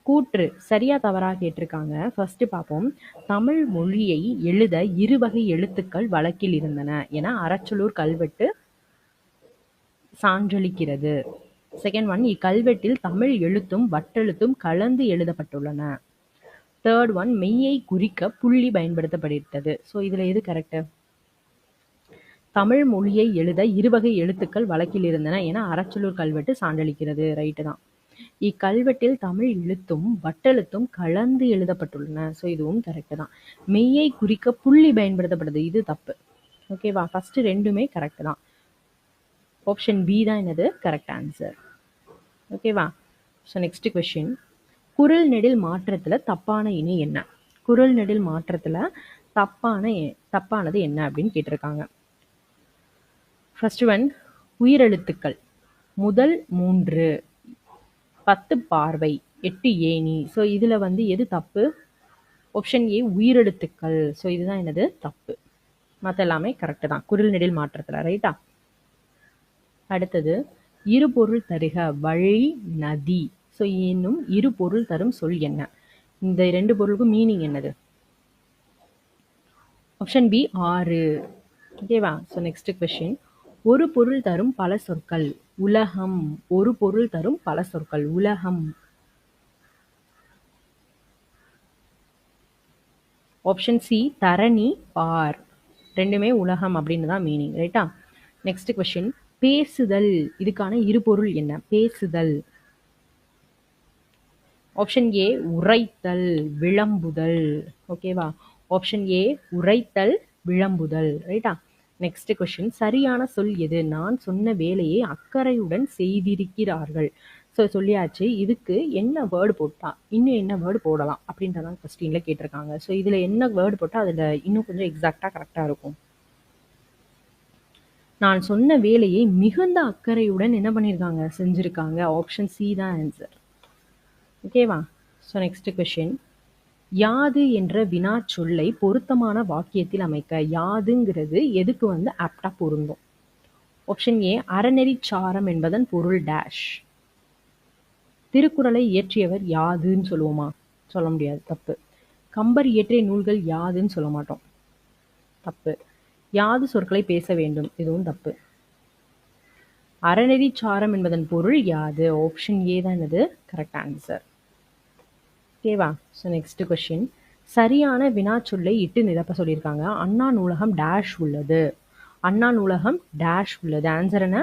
கூற்று சரியா தவறா கேட்டிருக்காங்க. ஃபர்ஸ்ட் பார்ப்போம். தமிழ் மொழியை எழுத இருவகை எழுத்துக்கள் வழக்கில் இருந்தன என அறச்சலூர் கல்வெட்டு சான்றளிக்கிறது. செகண்ட் ஒன், இக்கல்வெட்டில் தமிழ் எழுத்தும் வட்டெழுத்தும் கலந்து எழுதப்பட்டுள்ளன. தேர்ட் ஒன், மெய்யை குறிக்க புள்ளி பயன்படுத்தப்பட்டது. ஸோ இதுல எது கரெக்ட்? தமிழ் மொழியை எழுத இருவகை எழுத்துக்கள் வழக்கில் இருந்தன என அறச்சலூர் கல்வெட்டு சான்றளிக்கிறது. ரைட்டு தான். இக்கல்வெட்டில் தமிழ் எழுத்தும் வட்டெழுத்தும் கலந்து எழுதப்பட்டுள்ளன. ஸோ இதுவும் கரெக்ட் தான். மெய்யை குறிக்க புள்ளி பயன்படுத்தப்படுது. இது தப்பு. ஓகேவா? ஃபர்ஸ்ட் ரெண்டுமே கரெக்ட் தான். ஆப்ஷன் பி தான் என்னது? Correct answer. ஓகேவா? So next question. குரல் நெடில் மாற்றத்துல தப்பான இணை என்ன? குரல் நெடில் மாற்றத்துல தப்பானது என்ன அப்படின்னு கேட்டிருக்காங்க. ஃபர்ஸ்ட் ஒன், உயிரெழுத்துக்கள். முதல் 3, 10 பார்வை, 8 ஏணி. ஸோ இதுல எது தப்பு? ஆப்ஷன் ஏ உயிரெழுத்துக்கள். ஸோ இதுதான் என்னது? தப்பு. மற்ற எல்லாமே கரெக்ட் தான் குரல் நெடில் மாற்றத்துல. ரைட்டா? அடுத்தது, இரு பொருள் தருக. வழி, நதி. ஸோ இன்னும் இரு பொருள் தரும் சொல் என்ன? இந்த 2 பொருளுக்கும் மீனிங் என்னது? ஆப்ஷன் பி ஆறு. ஓகேவா? So next question. ஒரு பொருள் தரும் பல சொற்கள். உலகம். ஒரு பொருள் தரும் பல சொற்கள். உலகம். ஆப்ஷன் சி தரணி, பார். ரெண்டுமே உலகம் அப்படின்னு தான் மீனிங். ரைட்டா? Next question. பேசுதல். இதுக்கான இரு பொருள் என்ன? பேசுதல். ஆப்ஷன் ஏ உரைத்தல், விளம்புதல். ஓகேவா? ஆப்ஷன் ஏ உரைத்தல், விளம்புதல். ரைட்டா? Next question. சரியான சொல் எது? நான் சொன்ன வேலையை அக்கறையுடன் செய்திருக்கிறார்கள். ஸோ சொல்லியாச்சு. இதுக்கு என்ன வேர்டு போட்டா இன்னும் என்ன வேர்டு போடலாம் அப்படின்றதான் கொஸ்டின்ல கேட்டிருக்காங்க. ஸோ இதுல என்ன வேர்டு போட்டால் அதில் இன்னும் கொஞ்சம் எக்ஸாக்டாக கரெக்டாக இருக்கும். நான் சொன்ன வேலையை மிகுந்த அக்கறையுடன் என்ன பண்ணியிருக்காங்க? செஞ்சிருக்காங்க. ஆப்ஷன் சி தான் ஆன்சர். ஓகேவா? So next question. யாது என்ற வினா சொல்லை பொருத்தமான வாக்கியத்தில் அமைக்க. யாதுங்கிறது எதுக்கு ஆப்டா பொருந்தும்? ஆப்ஷன் ஏ அறநெறி சாரம் என்பதன் பொருள் டேஷ். திருக்குறளை இயற்றியவர் யாதுன்னு சொல்லுவோமா? சொல்ல முடியாது. தப்பு. கம்பர் இயற்றிய நூல்கள் யாதுன்னு சொல்ல மாட்டோம். தப்பு. யாது சொற்களை பேச வேண்டும். இதுவும் தப்பு. அறநெறி சாரம் என்பதன் பொருள் யாது. ஆப்ஷன் ஏ தான் என்னது? Correct answer. ஓகேவா? So next question. சரியான வினா சொல்லை இட்டு நிரப்ப சொல்லியிருக்காங்க. அண்ணா நூலகம் டேஷ் உள்ளது. அண்ணா நூலகம் டேஷ் உள்ளது. ஆன்சர் என்ன?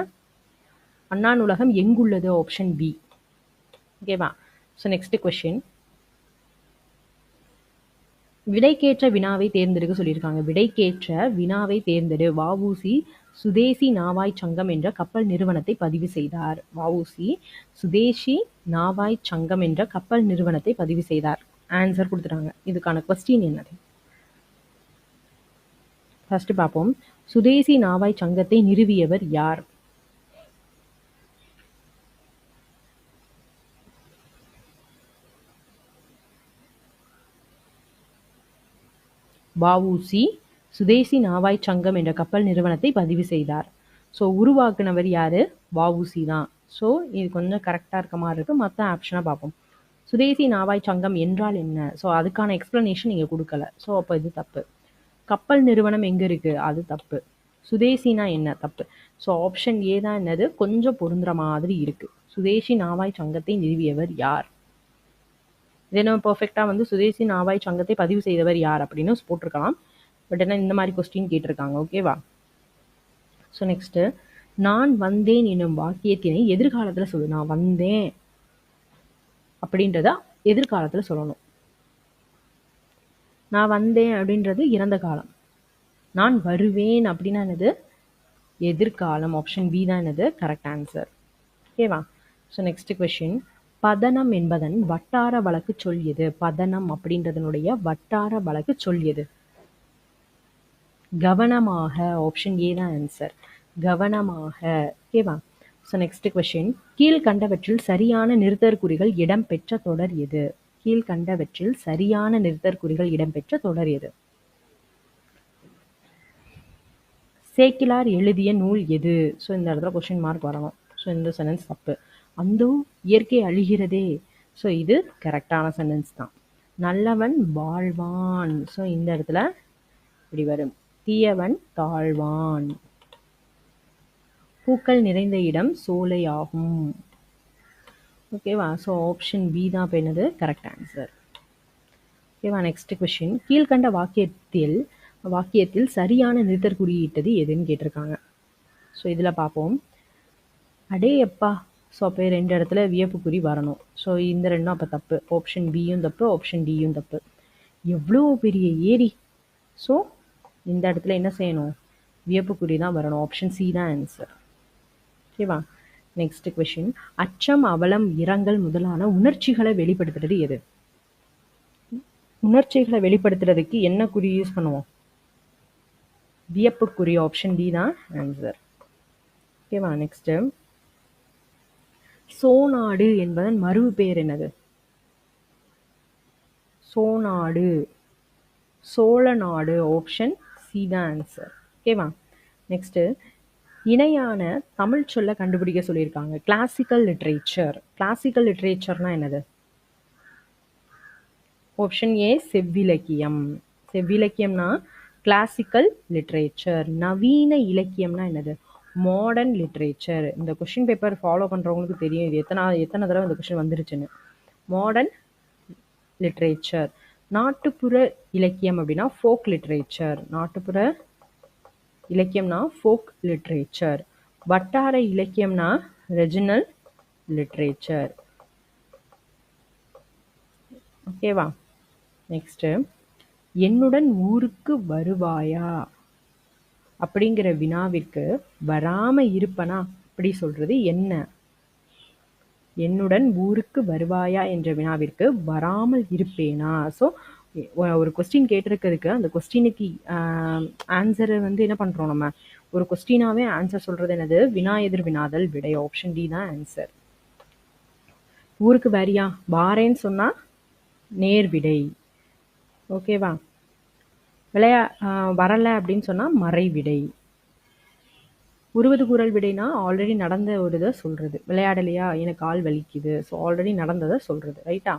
அண்ணா நூலகம் எங்குள்ளது? Option B. ஓகேவா? So next question. விடைக்கேற்ற வினாவை தேர்ந்தெடுக்க சொல்லியிருக்காங்க. விடைக்கேற்ற வினாவை தேர்ந்தெடு. வஉசி சுதேசி நாவாய் சங்கம் என்ற கப்பல் நிறுவனத்தை பதிவு செய்தார். வஉசி சுதேசி நாவாய் சங்கம் என்ற கப்பல் நிறுவனத்தை பதிவு செய்தார். ஆன்சர் கொடுத்துட்டாங்க. இதுக்கான கொஸ்டின் என்னது? ஃபர்ஸ்ட் பார்ப்போம். சுதேசி நாவாய் சங்கத்தை நிறுவியவர் யார்? வ.உ.சி. சுதேசி நாவாய் சங்கம் என்ற கப்பல் நிறுவனத்தை பதிவு செய்தார். ஸோ உருவாக்குனவர் யாரு? வ.உ.சி. தான். ஸோ இது கொஞ்சம் கரெக்டாக இருக்க மாதிரி இருக்கு. மற்ற ஆப்ஷனாக பார்ப்போம். சுதேசி நாவாய் சங்கம் என்றால் என்ன? ஸோ அதுக்கான எக்ஸ்பிளனேஷன் நீங்கள் கொடுக்கல. ஸோ அப்போ இது தப்பு. கப்பல் நிறுவனம் எங்கே இருக்குது? அது தப்பு. சுதேசினா என்ன? தப்பு. ஸோ ஆப்ஷன் ஏ தான் என்னது? கொஞ்சம் பொருந்துற மாதிரி இருக்குது. சுதேசி நாவாய் சங்கத்தை நிறுவியவர் யார்? இதே நம்ம பர்ஃபெக்டாக வந்து சுதேசி நாவாய் சங்கத்தை பதிவு செய்தவர் யார் அப்படின்னு போட்டிருக்கலாம். பட் என்ன இந்த மாதிரி கொஸ்டின் கேட்டிருக்காங்க. ஓகேவா? ஸோ நெக்ஸ்ட்டு, நான் வந்தேன் என்னும் வாக்கியத்தினை எதிர்காலத்தில் சொல்லு. நான் வந்தேன் அப்படின்றத எதிர்காலத்தில் சொல்லணும். நான் வந்தேன் அப்படின்றது இறந்த காலம். நான் வருவேன் அப்படின்னா என்னது? எதிர்காலம். ஆப்ஷன் பி தான் என்னது? Correct answer. ஓகேவா? ஸோ நெக்ஸ்ட் கொஸ்டின், பதனம் என்பதன் வட்டார வழக்கு சொல் எது? பதனம் அப்படின்றதனுடைய வட்டார வழக்கு சொல் எது? கவனமாக. ஆப்ஷன் ஏ தான் ஆன்சர். கவனமாக. ஓகேவா? ஸோ நெக்ஸ்ட் கொஸ்டின், கீழ்கண்டவற்றில் சரியான நிறுத்தற்குறிகள் இடம்பெற்ற தொடர் எது? கீழ்கண்டவற்றில் சரியான நிறுத்தற்குறிகள் இடம்பெற்ற தொடர் எது? சேக்கிலார் எழுதிய நூல் எது? ஸோ இந்த இடத்துல கொஸ்டின் மார்க் வரணும். ஸோ இந்த சென்டென்ஸ் தப்பு. அந்தோ இயற்கை அழிகிறதே. ஸோ இது கரெக்டான சென்டென்ஸ் தான். நல்லவன் வாழ்வான். ஸோ இந்த இடத்துல இப்படி வரும். தீயவன் தாழ்வான். பூக்கள் நிறைந்த இடம் சோலை ஆகும். ஓகேவா? ஸோ ஆப்ஷன் பி தான் இப்போ என்னது? Correct answer. ஓகேவா? நெக்ஸ்ட் கொஸ்டின், கீழ்கண்ட வாக்கியத்தில் சரியான நிறுத்தற் குறியீட்டது எதுன்னு கேட்டிருக்காங்க. ஸோ இதில் பார்ப்போம். அடே எப்பா. ஸோ அப்போ 2 இடத்துல வியப்புக்குறி வரணும். ஸோ இந்த ரெண்டும் அப்போ தப்பு. ஆப்ஷன் பியும் தப்பு, ஆப்ஷன் டியும் தப்பு. எவ்வளோ பெரிய ஏரி. ஸோ இந்த இடத்துல என்ன செய்யணும்? வியப்புக்குறி தான் வரணும். ஆப்ஷன் சி தான் ஆன்சர். ஓகேவா? நெக்ஸ்ட் கொஸ்டின், அச்சம், அவலம், இரங்கல் முதலான உணர்ச்சிகளை வெளிப்படுத்துறது எது? உணர்ச்சிகளை வெளிப்படுத்துறதுக்கு என்ன குறி யூஸ் பண்ணுவோம்? வியப்புக்குறி. ஆப்ஷன் டி தான் ஆன்சர். ஓகேவா? நெக்ஸ்ட், சோநாடு என்பதன் மறு பெயர் என்னது? சோநாடு. சோழநாடு. ஆப்ஷன் சி தான் ஆன்சர். ஓகேவா? நெக்ஸ்ட், இணையான தமிழ் சொல்ல கண்டுபிடிக்க சொல்லியிருக்காங்க. Classical literature. கிளாசிக்கல் லிட்ரேச்சர்னா என்னது? ஆப்ஷன் ஏ செவ்விலக்கியம். செவ்விலக்கியம்னா கிளாசிக்கல் லிட்ரேச்சர். நவீன இலக்கியம்னா என்னது? Modern literature. இந்த கொஸ்டின் பேப்பர் ஃபாலோ பண்ணுறவங்களுக்கு தெரியும் இது எத்தனை தடவை இந்த கொஸ்டின் வந்துருச்சுன்னு. Modern literature. நாட்டுப்புற இலக்கியம் அப்படின்னா ஃபோக் லிட்ரேச்சர். நாட்டுப்புற இலக்கியம்னா ஃபோக் லிட்ரேச்சர். வட்டார இலக்கியம்னா ரெஜினல் லிட்ரேச்சர். ஓகேவா? நெக்ஸ்ட்டு, என்னுடன் ஊருக்கு வருவாயா அப்படிங்கிற வினாவிற்கு வராம இருப்பனா அப்படி சொல்றது என்ன? என்னுடன் ஊருக்கு வருவாயா என்ற வினாவிற்கு வராமல் இருப்பேனா. ஸோ ஒரு கொஸ்டின் கேட்டிருக்கிறதுக்கு அந்த கொஸ்டினுக்கு ஆன்சரை வந்து என்ன பண்ணுறோம்? நம்ம ஒரு கொஸ்டினாவே ஆன்சர் சொல்கிறது என்னது? வினா எதிர் வினாதல் விடை. ஆப்ஷன் டி தான் ஆன்சர். ஊருக்கு வரியா, வாரேன்னு சொன்னால் நேர் விடை. ஓகேவா? வரலை அப்படின்னு சொன்னால் மறை விடை. உருவது குரல் விடைனா ஆல்ரெடி நடந்த ஒரு இதை சொல்கிறது. விளையாடலையா, எனக்கு கால் வலிக்குது. ஸோ ஆல்ரெடி நடந்ததை சொல்கிறது. ரைட்டா?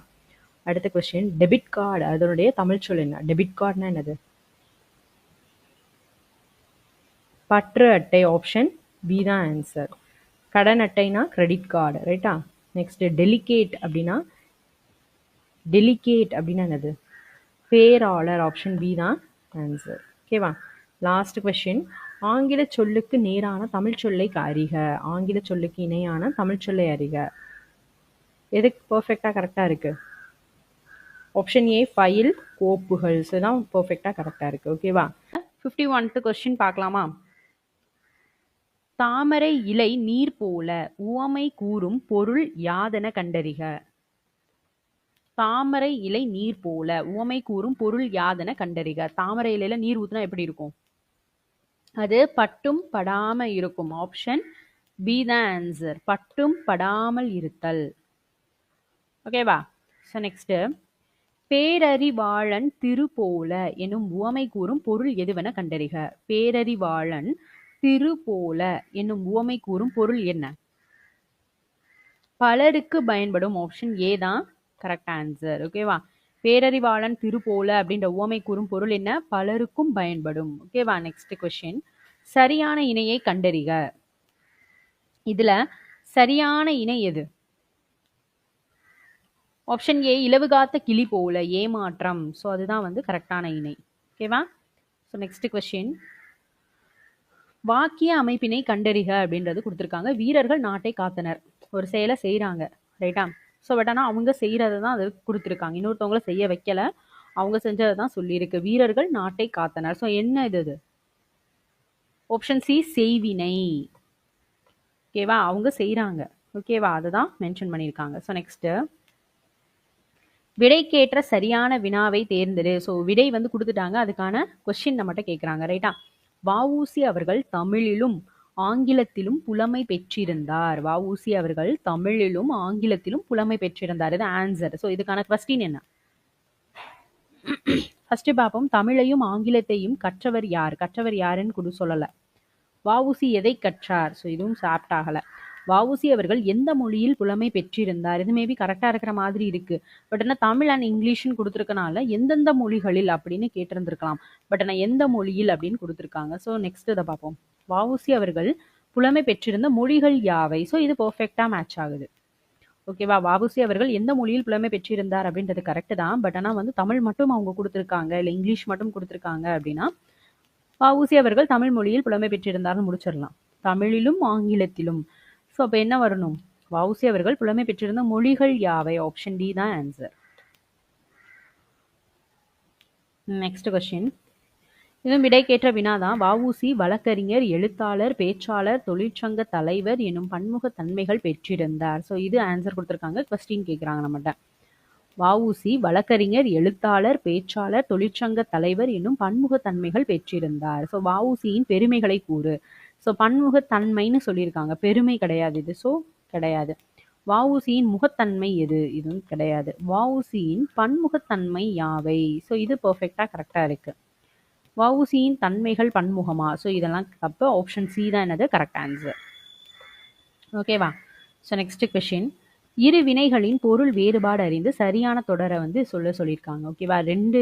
அடுத்த கொஸ்டின், டெபிட் கார்டு அதனுடைய தமிழ் சொல் என்ன? டெபிட் கார்டுனா என்னது? பற்று அட்டை. ஆப்ஷன் பி தான் ஆன்சர். கடன் அட்டைனா கிரெடிட் கார்டு. ரைட்டா? நெக்ஸ்ட், டெலிகேட் அப்படின்னா என்னது? பேராளர். ஆப்ஷன் பி தான் ஆன்சர். ஓகேவா? லாஸ்ட் கொஸ்டின், ஆங்கில சொல்லுக்கு நேரான தமிழ் சொல்லை அறிக. ஆங்கில சொல்லுக்கு இணையான தமிழ் சொல்லை அறிக. எதுக்கு பர்ஃபெக்டாக கரெக்டாக இருக்கு? ஆப்ஷன் ஏ ஃபைல், கோப்புகள். ஸோ தான் பர்ஃபெக்டாக கரெக்டாக இருக்குது. ஓகேவா? 51th கொஸ்டின் பார்க்கலாமா? தாமரை இலை நீர் போல உவமை கூறும் பொருள் யாதென கண்டறிக. தாமரை இலை நீர் போல உவமை கூறும் பொருள் யாதென கண்டறிக. தாமரை இலையில நீர் ஊத்துனா எப்படி இருக்கும்? அது பட்டும் படாம இருக்கும். ஆப்ஷன் பி தான் ஆன்சர். பட்டும் படாமல் இருத்தல். ஓகேவா? ஸோ நெக்ஸ்ட்,
பேரறிவாளன் திருபோல எனும் உவமை கூறும் பொருள் எதுவென கண்டறிக. பேரறிவாளன் திருபோல என்னும் உவமை கூறும் பொருள் என்ன? பலருக்கு பயன்படும். ஆப்ஷன் ஏ தான் கரெக்ட் ஆன்சர். ஓகேவா? பேரறிவாளன் திருபோல அப்படின்ற உவமை கூறும் பொருள் என்ன? பலருக்கும் பயன்படும். ஓகேவா? Next question. சரியான இணையை கண்டறிக. இதுல சரியான இணை எது? ஆப்ஷன் ஏ இலவுகாத்த கிளி போல, ஏமாற்றம். ஸோ அதுதான் வந்து கரெக்டான இணை. ஓகேவா? So next question. வாக்கிய அமைப்பினை கண்டறிக அப்படின்றது கொடுத்துருக்காங்க. வீரர்கள் நாட்டை காத்தனர். ஒரு செயலை செய்கிறாங்க, ரைட்டா? ஸோ பட் ஆனால் அவங்க செய்கிறத தான் அது கொடுத்துருக்காங்க. இன்னொருத்தவங்கள செய்ய வைக்கல, அவங்க செஞ்சதை தான் சொல்லியிருக்கு. வீரர்கள் நாட்டை காத்தனர். ஸோ என்ன இது? ஆப்ஷன் சி செய்வினை. ஓகேவா? அவங்க செய்கிறாங்க. ஓகேவா? அதுதான் மென்ஷன் பண்ணியிருக்காங்க. ஸோ நெக்ஸ்ட்டு விடைக்கேற்ற சரியான வினாவை தேர்ந்தெடு. ஸோ விடை வந்து கொடுத்துட்டாங்க, அதுக்கான கொஸ்டின் நம்மகிட்ட கேட்குறாங்க, ரைட்டா? வஉசி அவர்கள் தமிழிலும் ஆங்கிலத்திலும் புலமை பெற்றிருந்தார். வஉசி அவர்கள் தமிழிலும் ஆங்கிலத்திலும் புலமை பெற்றிருந்தார். இது ஆன்சர். ஸோ இதுக்கான கொஸ்டின் என்ன? ஃபர்ஸ்ட் பார்ப்போம். தமிழையும் ஆங்கிலத்தையும் கற்றவர் யார்? கற்றவர் யாருன்னு கூட சொல்லலை. வஉசி எதை கற்றார்? ஸோ இதுவும் சாப்ட் ஆகலை. வஉசி அவர்கள் எந்த மொழியில் புலமை பெற்றிருந்தார்? இது மேபி கரெக்டாக இருக்கிற மாதிரி இருக்கு. பட் ஆனால் தமிழ் அண்ட் இங்கிலீஷ்னு கொடுத்துருக்கனால எந்தெந்த மொழிகளில் அப்படின்னு கேட்டிருந்திருக்கலாம். பட் ஆனால் எந்த மொழியில் அப்படின்னு கொடுத்துருக்காங்க. ஸோ நெக்ஸ்ட் இதை பார்ப்போம். வஉசி அவர்கள் புலமை பெற்றிருந்த மொழிகள் யாவை? ஸோ இது பர்ஃபெக்டாக மேட்ச் ஆகுது. ஓகேவா? வஉசி அவர்கள் எந்த மொழியில் புலமை பெற்றிருந்தார் அப்படின்றது கரெக்டு தான். பட் ஆனால் வந்து தமிழ் மட்டும் அவங்க கொடுத்துருக்காங்க, இல்லை இங்கிலீஷ் மட்டும் கொடுத்துருக்காங்க அப்படின்னா வஉசி அவர்கள் தமிழ் மொழியில் புலமை பெற்றிருந்தார்னு முடிச்சிடலாம். தமிழிலும் ஆங்கிலத்திலும். ஸோ அப்போ என்ன வரணும்? வஉசி அவர்கள் புலமை பெற்றிருந்த மொழிகள் யாவை? ஆப்ஷன் டி தான் ஆன்சர். Next question. இதுவும் விடைக்கேற்ற வினாதான். வஉசி வழக்கறிஞர், எழுத்தாளர், பேச்சாளர், தொழிற்சங்க தலைவர் எனும் பன்முக தன்மைகள் பெற்றிருந்தார். ஸோ இது ஆன்சர் கொடுத்துருக்காங்க. கொஸ்டின் கேட்குறாங்க நம்மகிட்ட. வஉசி வழக்கறிஞர், எழுத்தாளர், பேச்சாளர், தொழிற்சங்க தலைவர் என்னும் பன்முகத்தன்மைகள் பெற்றிருந்தார். ஸோ வஉசியின் பெருமைகளை கூறு. ஸோ பன்முகத்தன்மைன்னு சொல்லியிருக்காங்க, பெருமை கிடையாது இது. ஸோ கிடையாது. வஉசியின் முகத்தன்மை எது? இதுவும் கிடையாது. வஉசியின் பன்முகத்தன்மை யாவை? ஸோ இது பர்ஃபெக்டாக கரெக்டாக இருக்கு. வஉசியின் தன்மைகள் பன்முகமா? ஸோ இதெல்லாம் தப்பு. ஆப்ஷன் சி தான் என்னது கரெக்ட் ஆன்சர். ஓகேவா? So next question. இரு வினைகளின் பொருள் வேறுபாடு அறிந்து சரியான தொடரை வந்து சொல்லியிருக்காங்க. ஓகேவா? ரெண்டு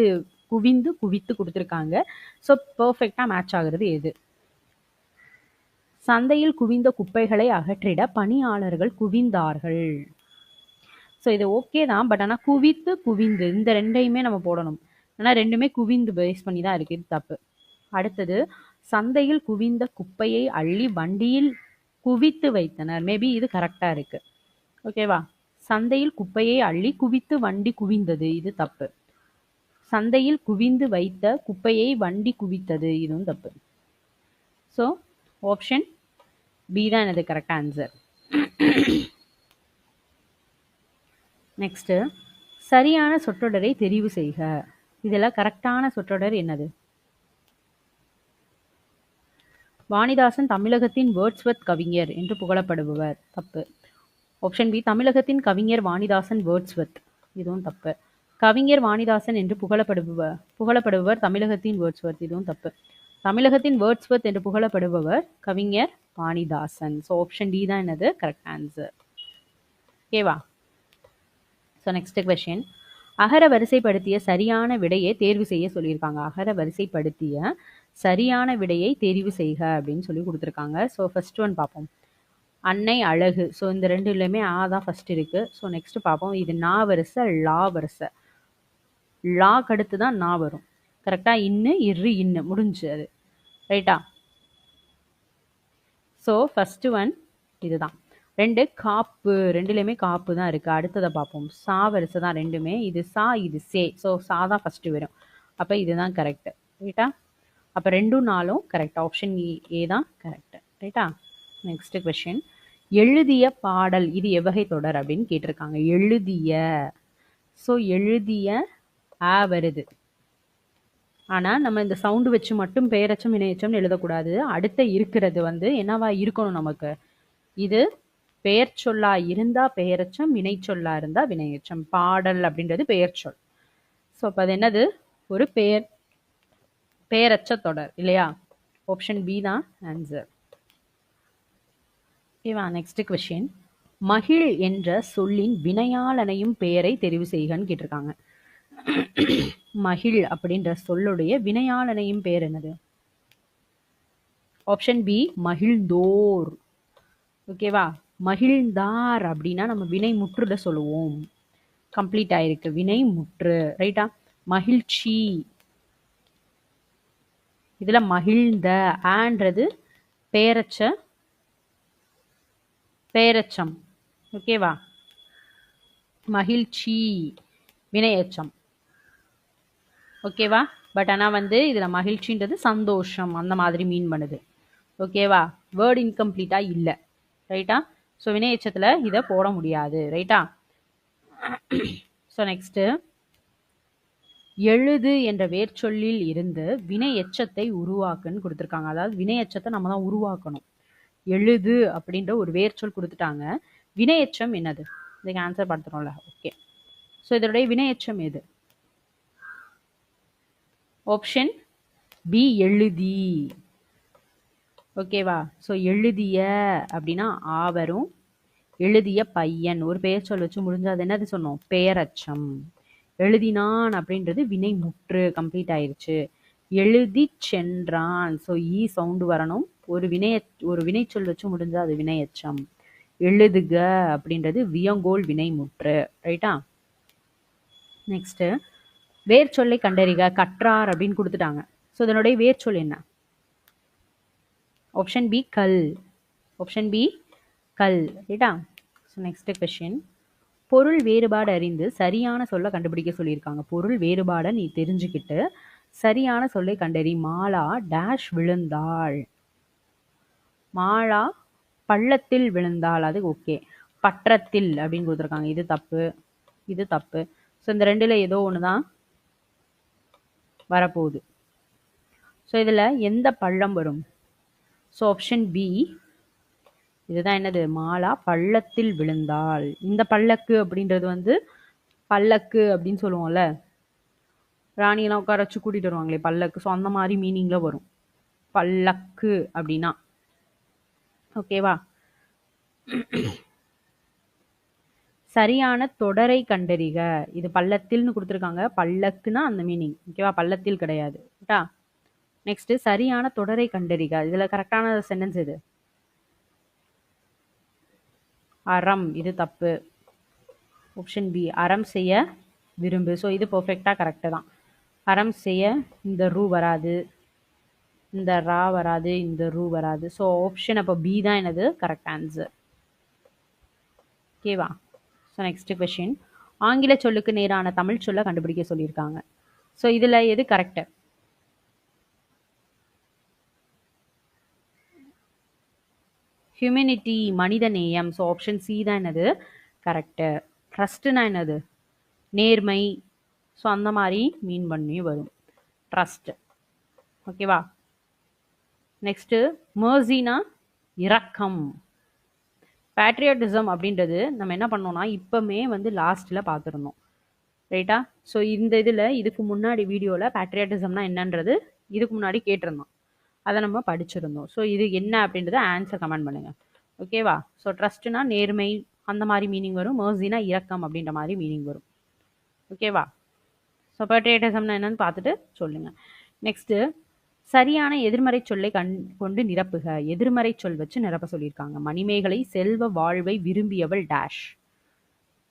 குவிந்து குவித்து கொடுத்துருக்காங்க. ஸோ பர்ஃபெக்டாக மேட்ச் ஆகுறது எது? சந்தையில் குவிந்த குப்பைகளை அகற்றிட பணியாளர்கள் குவிந்தார்கள். ஸோ இது ஓகே தான். பட் ஆனால் குவித்து குவிந்து இந்த ரெண்டையுமே நம்ம போடணும். ஆனால் ரெண்டுமே குவிந்து பேஸ் பண்ணி தான் இருக்குது. இது தப்பு. அடுத்தது சந்தையில் குவிந்த குப்பையை அள்ளி வண்டியில் குவித்து வைத்தனர். மேபி இது கரெக்டாக இருக்கு. ஓகேவா? சந்தையில் குப்பையை அள்ளி குவித்து வண்டி குவிந்தது. இது தப்பு. சந்தையில் குவிந்து வைத்த குப்பையை வண்டி குவித்தது. இதுவும் தப்பு. ஸோ ஆப்ஷன் பி தான் எனது கரெக்ட் ஆன்சர். நெக்ஸ்ட் சரியான சொற்றொடரை தெரிவு செய்க. இதில் கரெக்டான சொற்றொடர் என்னது? வாணிதாசன் தமிழகத்தின் வேர்ட்ஸ்வர்த் கவிஞர் என்று புகழப்படுபவர். தப்பு. ஆப்ஷன் பி தமிழகத்தின் கவிஞர் வாணிதாசன் வேர்ட்ஸ்வர்த். இதுவும் தப்பு. கவிஞர் வாணிதாசன் என்று புகழப்படுபவர் தமிழகத்தின் வேர்ட்ஸ்வர்த். இதுவும் தப்பு. தமிழகத்தின் வேர்ட்ஸ்வர்த் என்று புகழப்படுபவர் கவிஞர் வாணிதாசன். ஸோ ஆப்ஷன் டி தான் என்னது கரெக்ட் ஆன்சர். ஓகேவா? So next question. அகர வரிசைப்படுத்திய சரியான விடையை தேர்வு செய்ய சொல்லியிருக்காங்க. அகர வரிசைப்படுத்திய சரியான விடையை தெரிவு செய்க அப்படின்னு சொல்லி கொடுத்துருக்காங்க. ஸோ ஃபர்ஸ்ட் ஒன் பார்ப்போம். அன்னை அழகு. ஸோ இந்த ரெண்டுலையுமே ஆ தான் ஃபர்ஸ்ட் இருக்கு. ஸோ நெக்ஸ்ட் பார்ப்போம். இது நா வரிசை, லா வரிசை. லாக்கு அடுத்து தான் நா வரும். கரெக்டாக இன்னு இரு இன்னு முடிஞ்சு அது, ரைட்டா? ஸோ ஃபர்ஸ்ட் ஒன் இதுதான். ரெண்டு காப்பு, ரெண்டுலேயுமே காப்பு தான் இருக்குது. அடுத்ததை பார்ப்போம். சா வரிசை தான் ரெண்டுமே. இது சா, இது சே. ஸோ சா தான் ஃபஸ்ட்டு வரும். அப்போ இதுதான் கரெக்டு, ரைட்டா? அப்போ ரெண்டும் நாளும் கரெக்ட். ஆப்ஷன் ஏ தான் கரெக்டு, ரைட்டா? Next question. எழுதிய பாடல் இது எவ்வகை தொடர் அப்படின்னு கேட்டிருக்காங்க. எழுதிய. ஸோ எழுதிய ஆ வருது. ஆனால் நம்ம இந்த சவுண்டு வச்சு மட்டும் பெயரச்சம் வினையச்சம்னு எழுதக்கூடாது. அடுத்த இருக்கிறது வந்து என்னவா இருக்கணும் நமக்கு? இது பெயர் சொல்லா இருந்தா பெயரச்சம், வினை சொல்லா இருந்தா வினையச்சம். பாடல் அப்படின்றது பெயர் சொல். ஸோ அப்போ அது என்னது? ஒரு பெயரச்ச தொடர் இல்லையா? ஆப்ஷன் பி தான் ஆன்சர். ஓகேவா? Next question. மகிழ் என்ற சொல்லின் வினையாளனையும் பெயரை தெரிவு செய்கன்னு கேட்டிருக்காங்க. மகிழ் அப்படின்ற சொல்லுடைய வினையாளனையும் பெயர் என்னது? ஆப்ஷன் பி மகிழ்ந்தோர். ஓகேவா? மகிழ்ந்தார் அப்படின்னா நம்ம வினை முற்றுல சொல்லுவோம். கம்ப்ளீட் ஆயிருக்கு, வினை முற்று. ரைட்டா? மகிழ்ச்சி, இதுல மகிழ்ந்த ஆன்றது பெயரச்சம். ஓகேவா? மகிழ்ச்சி வினையச்சம். ஓகேவா? பட் ஆனால் வந்து இதில் மகிழ்ச்சின்றது சந்தோஷம் அந்த மாதிரி மீன் பண்ணுது. ஓகேவா? வேர்டு இன்கம்ப்ளீட்டாக இல்லை. ரைட்டா? ஸோ வினையச்சத்தில் இதை போட முடியாது. ரைட்டா? ஸோ நெக்ஸ்ட்டு, எழுது என்ற வேர்ச்சொல்லில் இருந்து வினை எச்சத்தை உருவாக்குன்னு கொடுத்துருக்காங்க. அதாவது வினை எச்சத்தை நம்ம தான் உருவாக்கணும். எழுது அப்படின்ற ஒரு வேர்ச்சொல் கொடுத்துட்டாங்க. வினை எச்சம் என்னது? இதுக்கு ஆன்சர் பார்த்துட்டோம்ல. ஓகே. ஸோ இதனுடைய வினை எச்சம் எது? ஆப்ஷன் பி எழுதி. ஓகேவா? ஸோ எழுதிய அப்படின்னா ஆவரும், எழுதிய பையன் ஒரு பெயர் சொல் வச்சு முடிஞ்சு அது என்னது சொன்னோம்? பெயரச்சம். எழுதினான் அப்படின்றது வினை முற்று, கம்ப்ளீட் ஆயிருச்சு. எழுதி சென்றான், ஸோ ஈ சவுண்டு வரணும். ஒரு வினைச்சொல் வச்சு முடிஞ்சா அது வினையச்சம். எழுதுக அப்படின்றது வியங்கோல் வினை முற்று. ரைட்டா? நெக்ஸ்ட், வேர்ச்சொல்லை கண்டறிக. கற்றார் அப்படின்னு கொடுத்துட்டாங்க. ஸோ இதனுடைய வேர்ச்சொல் என்ன? ஆப்ஷன் பி கல். ஆப்ஷன் பி கல். ரைட்டா? So next question. பொருள் வேறுபாடு அறிந்து சரியான சொல்லை கண்டுபிடிக்க சொல்லியிருக்காங்க. பொருள் வேறுபாடை நீ தெரிஞ்சுக்கிட்டு சரியான சொல்லை கண்டறி. மாலா டேஷ் விழுந்தாள். மாலா பள்ளத்தில் விழுந்தாள், அது ஓகே. பற்றத்தில் அப்படின்னு கொடுத்துருக்காங்க, இது தப்பு, இது தப்பு. ஸோ இந்த ரெண்டுல ஏதோ ஒன்று தான் வரப்போகுது. ஸோ இதில் எந்த பள்ளம் வரும்? ஸோ ஆப்ஷன் பி, இதுதான் என்னது? மாலா பள்ளத்தில் விழுந்தாள். இந்த பல்லக்கு அப்படின்றது வந்து பல்லக்கு அப்படின்னு சொல்லுவோம்ல, ராணியெல்லாம் உட்கார வச்சு கூட்டிட்டு வருவாங்களே பல்லக்கு. ஸோ அந்த மாதிரி மீனிங்ல வரும் பல்லக்கு அப்படின்னா. ஓகேவா? சரியான தொடரை கண்டறிக. இது பள்ளத்தில்னு கொடுத்துருக்காங்க, பல்லக்குன்னா அந்த மீனிங். ஓகேவா? பள்ளத்தில் கிடையாது. ரைட்டா? நெக்ஸ்ட், சரியான தொடரை கண்டறிக. இதுல கரெக்டான சென்டென்ஸ் எது? அறம், இது தப்பு. ஆப்ஷன் பி அறம் செய்ய விரும்பு. ஸோ இது பர்ஃபெக்டா கரெக்டு தான். அறம் செய்ய இந்த ரூ வராது, இந்த ரா வராது, இந்த ரூ வராது. ஸோ ஆப்ஷன் அப்போ பி தான் என்னது கரெக்ட் ஆன்சர். ஓகேவா? So next question. ஆங்கில சொல்லுக்கு நேரான தமிழ் சொல்ல கண்டுபிடிக்க சொல்லியிருக்காங்க. ஸோ இதில் எது கரெக்டு? ஹியூமனிட்டி, மனித நேயம். ஸோ ஆப்ஷன் சி தான் என்னது கரெக்டு. ட்ரஸ்ட்னா என்னது? நேர்மை. ஸோ அந்த மாதிரி மீன் பண்ணி வரும் ட்ரஸ்ட். ஓகேவா? நெக்ஸ்ட்டு, மர்சினா இரக்கம். பேட்ரியாட்டிசம் அப்படின்றது நம்ம என்ன பண்ணோம்னா இப்போமே வந்து லாஸ்ட்டில் பார்த்துருந்தோம். ரைட்டா? ஸோ இந்த இதில் இதுக்கு முன்னாடி வீடியோவில் பேட்ரியாட்டிசம்னா என்னன்றது இதுக்கு முன்னாடி கேட்டிருந்தோம், அதை நம்ம படிச்சிருந்தோம். ஸோ இது என்ன அப்படின்றத ஆன்சர் கமெண்ட் பண்ணுங்கள். ஓகேவா? ஸோ ட்ரஸ்ட்னா நேர்மை அந்த மாதிரி மீனிங் வரும். மர்சினா இரக்கம் அப்படின்ற மாதிரி மீனிங் வரும். ஓகேவா? ஸோ பேட்ரியாட்டிசம்னா என்னன்னு பார்த்துட்டு சொல்லுங்கள். நெக்ஸ்ட்டு, சரியான எதிர்மறை சொல்லை கொண்டு நிரப்புக. எதிர்மறை சொல் வச்சு நிரப்ப சொல்லியிருக்காங்க. மணிமேகலை செல்வ வாழ்வை விரும்பியவள் டேஷ்.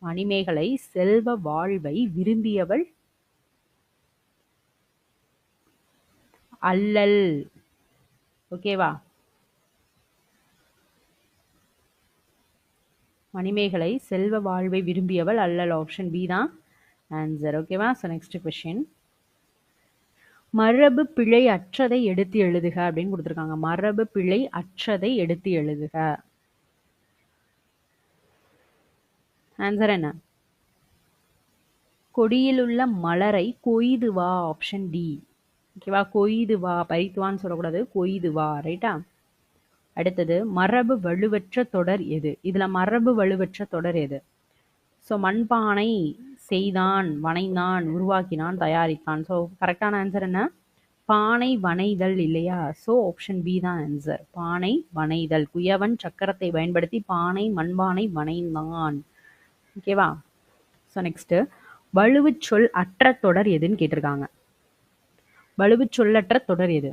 மணிமேகலை செல்வ வாழ்வை விரும்பியவள் அல்லல். ஓகேவா? மணிமேகலை செல்வ வாழ்வை விரும்பியவள் அல்லல். ஆப்ஷன் பி தான் ஆன்சர். ஓகேவா? So next question. மரபு பிழை அற்றதை எடுத்து எழுதுக அப்படின்னு கொடுத்துருக்காங்க. மரபு பிழை அற்றதை எடுத்து எழுதுக. ஆன்சர் என்ன? கொடியில் உள்ள மலரை கொய்து வா. Option D. ஓகேவா? கொய்து வா, பறித்துவான்னு சொல்லக்கூடாது, கொய்து வா. ரைட்டா? அடுத்தது, மரபு வலுவற்ற தொடர் எது? இதுல மரபு வலுவற்ற தொடர் எது? ஸோ மண்பானை செய்தான், வனைந்தான், உருவாக்கினான், தயாரித்தான். ஸோ கரெக்டான ஆன்சர் என்ன? பானை வனைதல் இல்லையா? ஸோ ஆப்ஷன் பி தான் ஆன்சர். பானை வனைதல். குயவன் சக்கரத்தை பயன்படுத்தி பானை மண்பானை வனைந்தான். ஓகேவா? ஸோ நெக்ஸ்ட், வழுவுச் சொல் அற்ற தொடர் எதுன்னு கேட்டிருக்காங்க. வழுவுச் சொல்லற்ற தொடர் எது?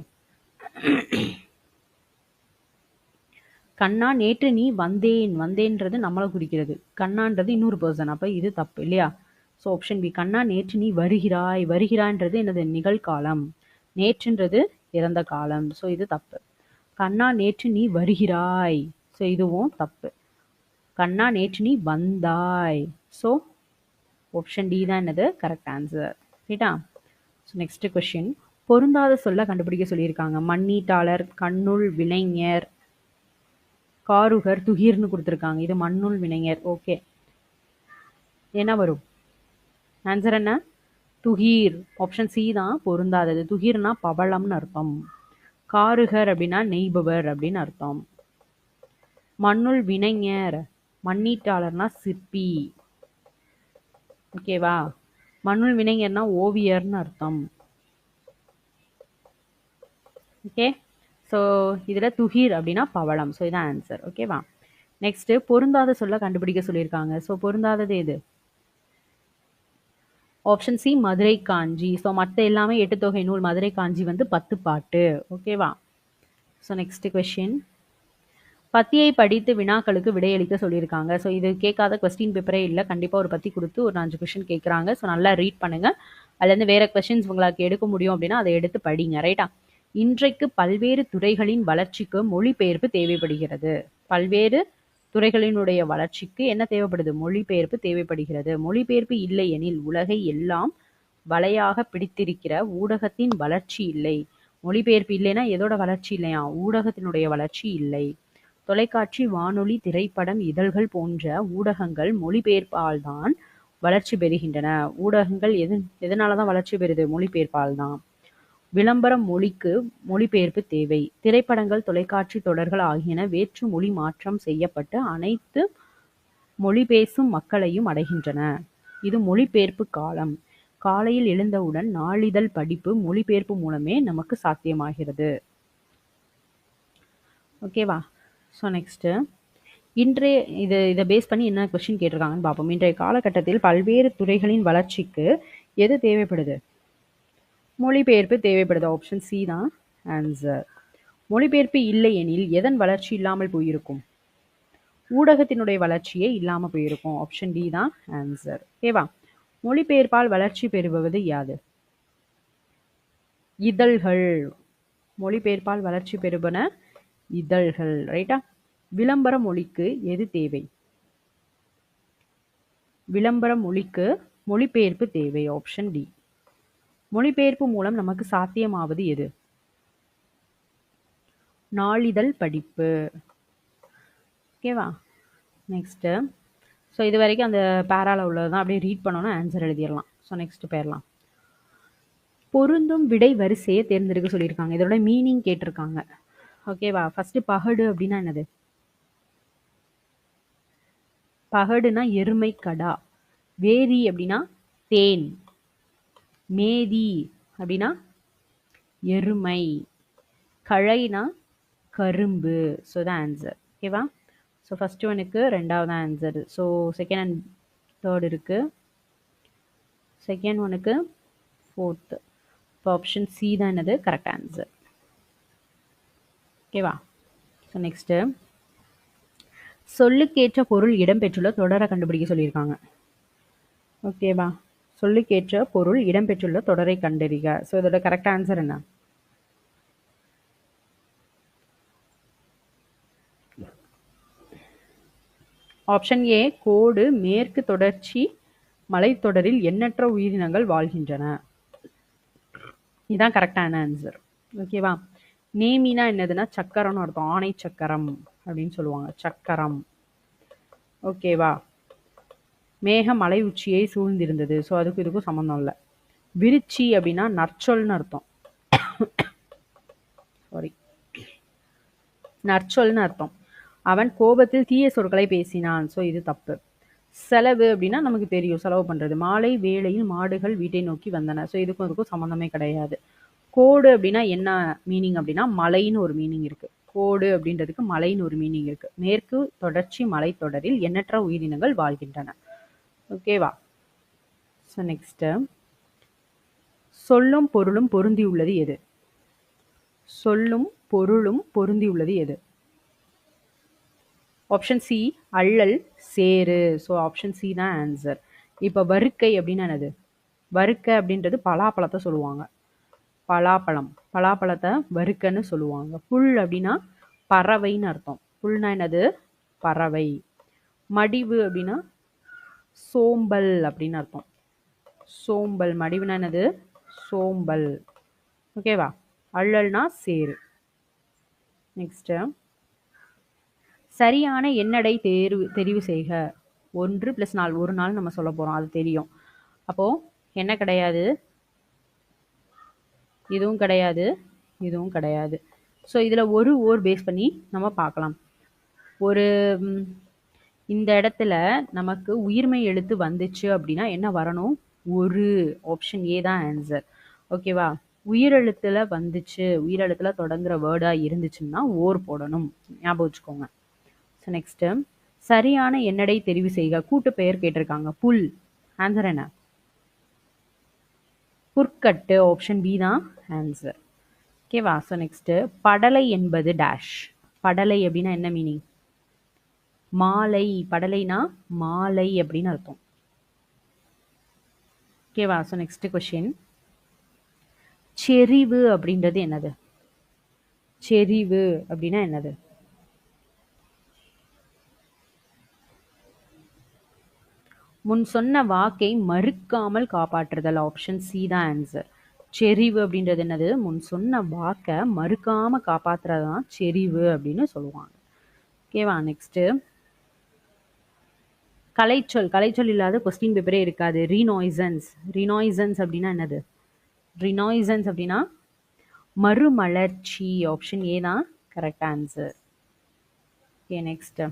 கண்ணா நேற்று நீ வந்தேன். வந்தேன்றது நம்மளை குறிக்கிறது. கண்ணான்றது இன்னொரு பர்சன். அப்போ இது தப்பு இல்லையா? So option B. கண்ணா நேற்று நீ வருகிறாய். வருகிறாய்ன்றது என்னது? நிகழ்காலம். நேற்றுன்றது இறந்த காலம். ஸோ இது தப்பு. கண்ணா நேற்று நீ வருகிறாய். ஸோ இதுவும் தப்பு. கண்ணா நேற்று நீ வந்தாய். ஸோ ஆப்ஷன் டி தான் என்னது? Correct answer. ரைட்டா? ஸோ நெக்ஸ்ட் கொஸ்டின், பொருந்தாத சொல்ல கண்டுபிடிக்க சொல்லியிருக்காங்க. மண்ணீட்டாளர், கண்ணுள் வினைஞர், காருகர், துகிர்னு கொடுத்துருக்காங்க. இது மண்ணுள் வினைஞர். ஓகே, என்ன வரும்? ஆன்சர் என்ன? துகிர். ஆப்ஷன் சி தான் பொருந்தாதது. துகிர்னா பவளம்னு அர்த்தம். காருகர் அப்படின்னா நெய்பவர் அப்படின்னு அர்த்தம். மண்ணுள் வினைஞர், மண்ணீட்டாளர்னா சிற்பி. ஓகேவா? மண்ணுள் வினைஞர்னா ஓவியர்னு அர்த்தம். ஓகே, ஸோ இதில் துகிர் அப்படின்னா பவளம். ஸோ இதான் ஆன்சர். ஓகேவா? நெக்ஸ்ட், பொருந்தாத சொல்ல கண்டுபிடிக்க சொல்லியிருக்காங்க. ஸோ பொருந்தாதது எது? ஆப்ஷன் சி மதுரை காஞ்சி. ஸோ மற்ற எல்லாமே 8 தொகை நூல். மதுரை காஞ்சி வந்து 10 பாட்டு. ஓகேவா? ஸோ நெக்ஸ்ட் கொஸ்டின், பத்தியை படித்து வினாக்களுக்கு விடையளிக்க சொல்லியிருக்காங்க. ஸோ இது கேட்காத கொஸ்டின் பேப்பரே இல்லை. கண்டிப்பாக ஒரு பத்தி கொடுத்து ஒரு 5 கொஸ்டின் கேட்குறாங்க. ஸோ நல்லா ரீட் பண்ணுங்க. அதுலேருந்து வேற கொஸ்டின்ஸ் உங்களுக்கு எடுக்க முடியும் அப்படின்னா அதை எடுத்து படிங்க. ரைட்டா? இன்றைக்கு பல்வேறு துறைகளின் வளர்ச்சிக்கு மொழிபெயர்ப்பு தேவைப்படுகிறது. பல்வேறு துறைகளினுடைய வளர்ச்சிக்கு என்ன தேவைப்படுது? மொழிபெயர்ப்பு தேவைப்படுகிறது. மொழிபெயர்ப்பு இல்லை எனில் உலகை எல்லாம் வலையாக பிடித்திருக்கிற ஊடகத்தின் வளர்ச்சி இல்லை. மொழிபெயர்ப்பு இல்லைன்னா எதோட வளர்ச்சி இல்லையா? ஊடகத்தினுடைய வளர்ச்சி இல்லை. தொலைக்காட்சி, வானொலி, திரைப்படம், இதழ்கள் போன்ற ஊடகங்கள் மொழிபெயர்ப்பால் தான் வளர்ச்சி பெறுகின்றன. ஊடகங்கள் எதனால தான் வளர்ச்சி பெறுது? மொழிபெயர்ப்பால் தான். விளம்பரம் மொழிக்கு மொழிபெயர்ப்பு தேவை. திரைப்படங்கள், தொலைக்காட்சி தொடர்கள் ஆகியன வேற்று மொழி மாற்றம் செய்யப்பட்டு அனைத்து மொழி பேசும் மக்களையும் அடைகின்றன. இது மொழிபெயர்ப்பு காலம். காலையில் எழுந்தவுடன் நாளிதழ் படிப்பு மொழிபெயர்ப்பு மூலமே நமக்கு சாத்தியமாகிறது. ஓகேவா? ஸோ நெக்ஸ்ட்டு, இன்றைய இதை பேஸ் பண்ணி என்ன கொஸ்டின் கேட்டிருக்காங்கன்னு பார்ப்போம். இன்றைய காலகட்டத்தில் பல்வேறு துறைகளின் வளர்ச்சிக்கு எது தேவைப்படுது? மொழிபெயர்ப்பு தேவைப்படுது. ஆப்ஷன் சி தான் ஆன்சர். மொழிபெயர்ப்பு இல்லை எனில் எதன் வளர்ச்சி இல்லாமல் போயிருக்கும்? ஊடகத்தினுடைய வளர்ச்சியே இல்லாமல் போயிருக்கும். ஆப்ஷன் டி தான் ஆன்சர். ஓகேவா? மொழிபெயர்ப்பால் வளர்ச்சி பெறுவது யாது? இதழ்கள். மொழிபெயர்ப்பால் வளர்ச்சி பெறுவன இதழ்கள். ரைட்டா? விளம்பர மொழிக்கு எது தேவை? விளம்பர மொழிக்கு மொழிபெயர்ப்பு தேவை. Option D. மொழிபெயர்ப்பு மூலம் நமக்கு சாத்தியமாவது எது? நாளிதழ் படிப்பு. ஓகேவா? நெக்ஸ்ட், ஸோ இது வரைக்கும் அந்த பேரால உள்ளதான் அப்படியே ரீட் பண்ணோன்னா ஆன்சர் எழுதிடலாம். ஸோ நெக்ஸ்ட் பேரலாம். பொருந்தும் விடை வரிசையை தேர்ந்தெடுக்க சொல்லியிருக்காங்க. இதோட மீனிங் கேட்டிருக்காங்க. ஓகேவா? ஃபர்ஸ்ட், பகடு அப்படின்னா என்னது? பகடுனா எருமை கடா. வேரி அப்படின்னா தேன். மேதி அப்படின்னா எருமை. கழைனா கரும்பு. ஸோ தான் ஆன்சர். ஓகேவா? ஸோ ஃபர்ஸ்ட் ஒனுக்கு ரெண்டாவது answer. So second and third இருக்கு. செகண்ட் ஒனுக்கு ஃபோர்த்து. இப்போ ஆப்ஷன் சி தான் என்னது? Correct answer. ஓகேவா? ஸோ நெக்ஸ்ட்டு, சொல்லுக்கேற்ற பொருள் இடம்பெற்றுள்ள தொடரை கண்டுபிடிக்க சொல்லியிருக்காங்க. ஓகேவா? சொல்லுக்கேற்ற பொருள் இடம்பெற்றுள்ள தொடரை கண்டறிக. ஸோ இதோட கரெக்ட் ஆன்சர் என்ன? ஆப்ஷன் ஏ, கோடு மேற்கு தொடர்ச்சி மலைத்தொடரில் எண்ணற்ற உயிரினங்கள் வாழ்கின்றன. இதுதான் கரெக்டான ஆன்சர். ஓகேவா? நேமினா என்னதுன்னா சக்கரம்னு அர்த்தம். ஆணை சக்கரம் அப்படின்னு சொல்லுவாங்க. சக்கரம். ஓகேவா? மேக மலை உச்சியை சூழ்ந்திருந்தது. ஸோ அதுக்கும் இதுக்கும் சம்மந்தம் இல்லை. விருச்சி அப்படின்னா நற்சொல்னு அர்த்தம். சாரி, நற்சொல்னு அர்த்தம். அவன் கோபத்தில் தீய சொற்களை பேசினான். ஸோ இது தப்பு. செலவு அப்படின்னா நமக்கு தெரியும் செலவு பண்ணுறது. மாலை வேளையில் மாடுகள் வீட்டை நோக்கி வந்தன. ஸோ இதுக்கும் இதுக்கும் சம்மந்தமே கிடையாது. கோடு அப்படின்னா என்ன மீனிங் அப்படின்னா மலைன்னு ஒரு மீனிங் இருக்குது. கோடு அப்படின்றதுக்கு மலைன்னு ஒரு மீனிங் இருக்குது. மேற்கு தொடர்ச்சி மலைத்தொடரில் எண்ணற்ற உயிரினங்கள் வாழ்கின்றன. ஓகேவா? ஸோ நெக்ஸ்ட்டு, சொல்லும் பொருளும் பொருந்தியுள்ளது எது? சொல்லும் பொருளும் பொருந்தியுள்ளது எது? ஆப்ஷன் சி அள்ளல், சேரு. ஸோ ஆப்ஷன் சி தான் ஆன்சர். இப்போ வறுக்கை அப்படின்னா என்னது? வறுக்கை அப்படின்றது பலாப்பழத்தை சொல்லுவாங்க. பலாப்பழம், பலாப்பழத்தை வறுக்கன்னு சொல்லுவாங்க. புல் அப்படின்னா பறவைன்னு அர்த்தம். புல்னா என்னது? பறவை. மடிவு அப்படின்னா சோம்பல் அப்படின்னு அர்த்தம். சோம்பல், மடிவுனா என்னது? சோம்பல். ஓகேவா? அள்ளல்னா சேரு. நெக்ஸ்ட்டு, சரியான எண்ணடை தெரிவு செய்க. 1 + 4, ஒரு நாள் நம்ம சொல்ல போகிறோம், அது தெரியும். அப்போது என்ன கிடையாது, இதுவும் கிடையாது, இதுவும் கிடையாது. ஸோ இதில் ஒரு ஓர் பேஸ் பண்ணி நம்ம பார்க்கலாம். ஒரு இந்த இடத்துல நமக்கு உயிர்மை எழுத்து வந்துச்சு அப்படின்னா என்ன வரணும்? ஒரு. ஆப்ஷன் ஏ தான் ஆன்சர். ஓகேவா? உயிரெழுத்துல வந்துச்சு, உயிரெழுத்துல தொடங்குற வேர்டாக இருந்துச்சுன்னா ஓர் போடணும். ஞாபகம் வச்சுக்கோங்க. ஸோ நெக்ஸ்ட்டு, சரியான எண்ணடை தெரிவு செய்க. கூட்டு பெயர் கேட்டிருக்காங்க. புல். ஆன்சர் என்ன? புற்கட்டு. ஆப்ஷன் பி தான் ஆன்சர். ஓகேவா? ஸோ நெக்ஸ்ட்டு, படலை என்பது டேஷ். படலை அப்படின்னா என்ன மீனிங்? மாலை. படலைனா மாலை அப்படின்னு அர்த்தம். ஓகேவா? ஸோ நெக்ஸ்ட் கொஸ்டின், செறிவு அப்படின்றது என்னது? செறிவு அப்படின்னா என்னது? முன் சொன்ன வாக்கை மறுக்காமல் காப்பாற்றுதல். ஆப்ஷன் சி தான் ஆன்சர். செறிவு அப்படின்றது என்னது? முன் சொன்ன வாக்கை மறுக்காம காப்பாற்றுறது தான் செறிவு அப்படின்னு சொல்லுவாங்க. ஓகேவா? நெக்ஸ்ட்டு, கலைச்சொல். கலைச்சொல் இல்லாத கொஸ்டின் பேப்பரே இருக்காது. ரீனாய்சன்ஸ். ரீனாய்சன்ஸ் அப்படின்னா என்னது? ரினாய்சன்ஸ் அப்படின்னா மறுமலர்ச்சி. ஆப்ஷன் ஏ தான் கரெக்ட் ஆன்சர். ஓகே, நெக்ஸ்ட்,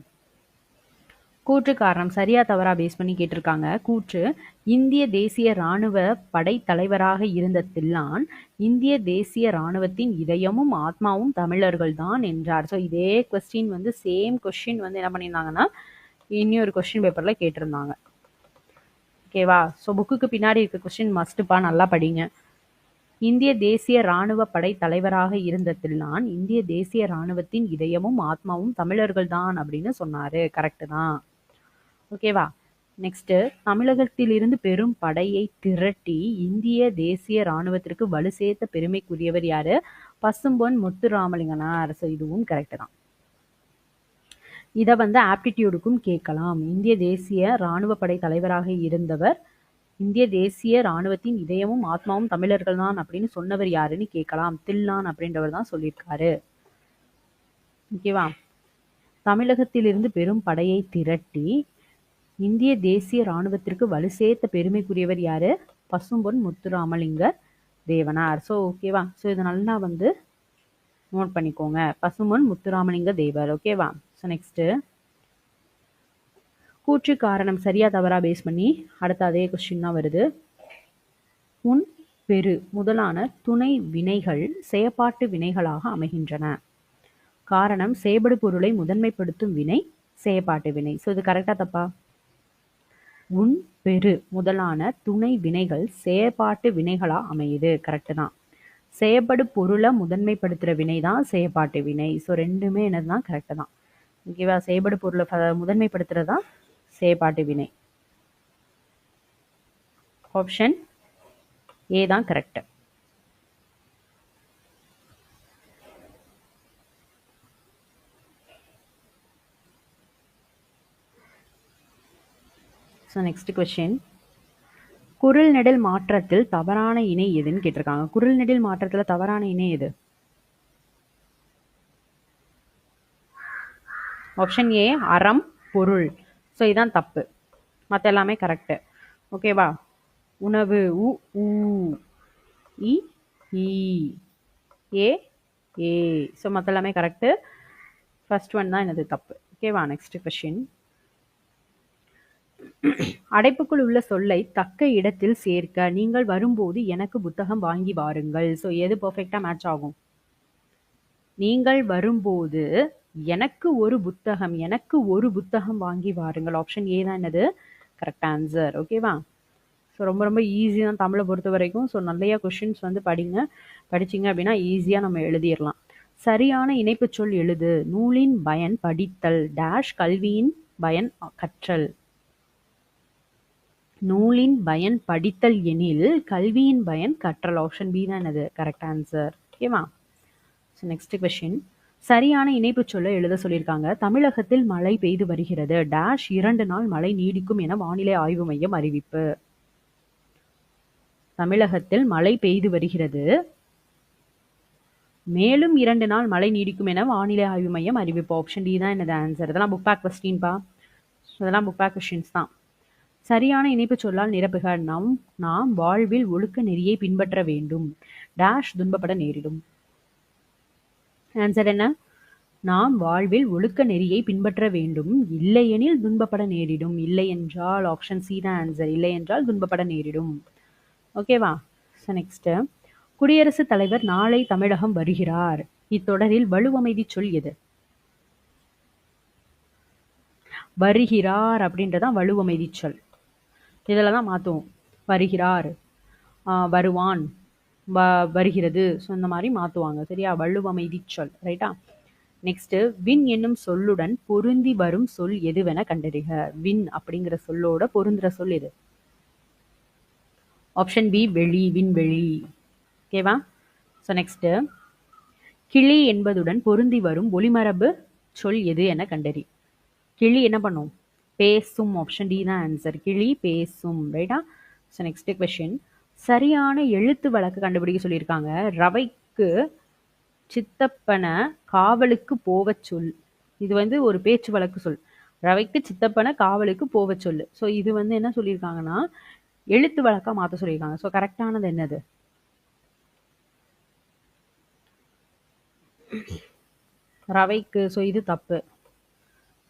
கூற்று காரணம் சரியா தவறா பேஸ் பண்ணி கேட்டிருக்காங்க. கூற்று, இந்திய தேசிய இராணுவ படை தலைவராக இருந்த தில்லான் இந்திய தேசிய இராணுவத்தின் இதயமும் ஆத்மாவும் தமிழர்கள் தான் என்றார். ஸோ இதே கொஸ்டின் வந்து சேம் கொஸ்டின் வந்து என்ன பண்ணியிருந்தாங்கன்னா இன்னொரு கொஸ்டின் பேப்பர்ல கேட்டிருந்தாங்க. ஓகேவா? ஸோ புக்குக்கு பின்னாடி இருக்க கொஸ்டின் மஸ்ட்டுப்பா, நல்லா படிங்க. இந்திய தேசிய இராணுவ படை தலைவராக இருந்த தில்லான் இந்திய தேசிய இராணுவத்தின் இதயமும் ஆத்மாவும் தமிழர்கள் தான் அப்படின்னு சொன்னாரு. கரெக்டு தான். ஓகேவா? நெக்ஸ்ட், தமிழகத்திலிருந்து பெரும் படையை திரட்டி இந்திய தேசிய இராணுவத்திற்கு வலு சேர்த்த பெருமைக்குரியவர் யாரு? பசும்பொன் முத்துராமலிங்கனார். ஸோ இதுவும் கரெக்டு தான். இதை வந்து ஆப்டிடியூடுக்கும் கேட்கலாம். இந்திய தேசிய இராணுவ படை தலைவராக இருந்தவர், இந்திய தேசிய இராணுவத்தின் இதயமும் ஆத்மாவும் தமிழர்கள் தான் அப்படின்னு சொன்னவர் யாருன்னு கேட்கலாம். தில்லான் அப்படின்றவர் தான் சொல்லியிருக்காரு. ஓகேவா? தமிழகத்திலிருந்து பெரும் படையை திரட்டி இந்திய தேசிய இராணுவத்திற்கு வலு சேர்த்த பெருமைக்குரியவர் யாரு? பசும்பொன் முத்துராமலிங்க தேவனார். ஸோ ஓகேவா? ஸோ இதை நல்லா வந்து நோட் பண்ணிக்கோங்க. பசும்பொன் முத்துராமலிங்க தேவர். ஓகேவா? ஸோ நெக்ஸ்ட், கூற்று காரணம் சரியா தவறா பேஸ் பண்ணி அடுத்த அதே கொஸ்டின் தான் வருது. உன் பெரு முதலான துணை வினைகள் செயப்பாட்டு வினைகளாக அமைகின்றன. காரணம், செயபடு பொருளை முதன்மைப்படுத்தும் வினை செயப்பாட்டு வினை. ஸோ இது கரெக்டா தப்பா? உன் பெரு முதலான துணை வினைகள் செயப்பாட்டு வினைகளா அமையுது. கரெக்டு தான். செயப்படு பொருளை முதன்மைப்படுத்துகிற வினை தான் செயப்பாட்டு வினை. ஸோ ரெண்டுமே என்னதுதான் கரெக்டு தான். ஓகேவா? செயப்படு பொருளை முதன்மைப்படுத்துறது தான் செயப்பாட்டு வினை. ஆப்ஷன் ஏ தான் கரெக்ட். ஸோ நெக்ஸ்ட் கொஸ்டின், குரில் நெடில் மாற்றத்தில் தவறான இணை எதுன்னு கேட்டிருக்காங்க. குரில் நெடில் மாற்றத்தில் தவறான இணை எது? ஆப்ஷன் ஏ அறம் பொருள். ஸோ இதுதான் தப்பு, மற்ற எல்லாமே கரெக்டு. ஓகேவா? உணவு உ ஊ, இ ஈ, ஏ ஏ. ஸோ மற்ற எல்லாமே கரெக்டு. ஃபர்ஸ்ட் ஒன் தான் என்னது தப்பு. ஓகேவா? நெக்ஸ்ட் கொஸ்டின், அடைப்புக்குள் உள்ள சொல்லை தக்க இடத்தில் சேர்க்க நீங்கள் வரும்போது எனக்கு புத்தகம் வாங்கி வாருங்கள். ஸோ எது பர்ஃபெக்டாக மேட்ச் ஆகும்? நீங்கள் வரும்போது எனக்கு ஒரு புத்தகம் வாங்கி வாருங்கள். ஆப்ஷன் ஏ தான் என்னது கரெக்ட் ஆன்சர். ஓகேவா? ஸோ ரொம்ப ரொம்ப ஈஸி தான் தமிழை பொறுத்த வரைக்கும். ஸோ நிறைய கொஷின்ஸ் வந்து படிச்சிங்க அப்படின்னா ஈஸியாக நம்ம எழுதிடலாம். சரியான இணைப்பு சொல் எழுது. நூலின் பயன் படித்தல் டேஷ் கல்வியின் பயன் கற்றல். நூலின் பயன் படித்தல் எனில் கல்வியின் பயன் கற்றல். ஆப்ஷன் பி தான் என்னது கரெக்ட் ஆன்சர். ஓகேவா? So next question. சரியான இணைப்பு சொல்ல எழுத சொல்லியிருக்காங்க. தமிழகத்தில் மழை பெய்து வருகிறது டேஷ் 2 நாள் மழை நீடிக்கும் என வானிலை ஆய்வு மையம் அறிவிப்பு. தமிழகத்தில் மழை பெய்து வருகிறது, மேலும் 2 நாள் மழை நீடிக்கும் என வானிலை ஆய்வு மையம் அறிவிப்பு. ஆப்ஷன் டி தான் என்னது ஆன்சர். இதெல்லாம் புக் பேக் கொஸ்டின்பா. இதெல்லாம் புக் பேக் கொஸ்டின்ஸ் தான். சரியான இணைப்பு சொல்லால் நிரப்புக. நாம் வாழ்வில் ஒழுக்க நெறியை பின்பற்ற வேண்டும் டேஷ் துன்பப்பட நேரிடும். ஆன்சர் என்ன? நாம் வாழ்வில் ஒழுக்க நெறியை பின்பற்ற வேண்டும், இல்லையெனில் துன்பப்பட நேரிடும். இல்லை என்றால் ஆப்ஷன் சி தான் ஆன்சர். இல்லை என்றால் துன்பப்பட நேரிடும். ஓகேவா? So next. குடியரசுத் தலைவர் நாளை தமிழகம் வருகிறார். இத்தொடரில் வலுவமைதி சொல் எது? வருகிறார் அப்படின்றதான் வலுவமைதி சொல். இதில் தான் மாற்றுவோம். வருகிறார், வருவான், வருகிறது. ஸோ இந்த மாதிரி மாற்றுவாங்க. சரியா? வலுவமைதி சொல். ரைட்டா? நெக்ஸ்ட். வின் என்னும் சொல்லுடன் பொருந்தி வரும் சொல் எதுவென கண்டறிக. வின் அப்படிங்கிற சொல்லோட பொருந்துற சொல் எது? ஆப்ஷன் பி வெளி, விண்வெளி. ஓகேவா? So next. கிளி என்பதுடன் பொருந்தி வரும் ஒளிமரபு சொல் எது என கண்டறி. கிளி என்ன பண்ணும்? பேசும். ஆப்ஷன் டி தான் ஆன்சர். கிளி பேசும். ரைட்டா? So next question. சரியான எழுத்து வழக்கு கண்டுபிடிக்க சொல்லியிருக்காங்க. ரவைக்கு சித்தப்பன காவலுக்கு போவ சொல். இது வந்து ஒரு பேச்சு வழக்கு சொல். ரவைக்கு சித்தப்பன காவலுக்கு போவ சொல்லு. ஸோ இது வந்து என்ன சொல்லியிருக்காங்கன்னா எழுத்து வழக்கா மாற்ற சொல்லியிருக்காங்க. ஸோ கரெக்டானது என்னது? ரவைக்கு. ஸோ இது தப்பு.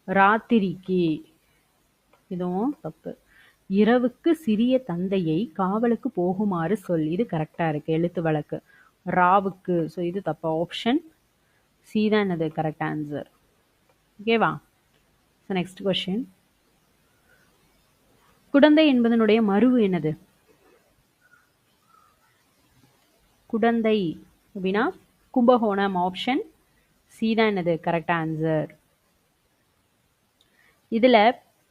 ராத்திரிக்கு, இதுவும் தப்பு. இரவுக்கு சிறிய தந்தையை காவலுக்கு போகுமாறு சொல். இது கரெக்டா இருக்கு எழுத்து வழக்கு. ராவுக்கு. ஸோ இது தப்பு. ஆப்ஷன் சி தான் என்னது கரெக்ட் ஆன்சர். ஓகேவா? So next question. குடந்தை என்பதனுடைய மருவு என்னது? குடந்தை அப்படின்னா கும்பகோணம். ஆப்ஷன் சி தான் என்னது கரெக்ட் ஆன்சர். இதுல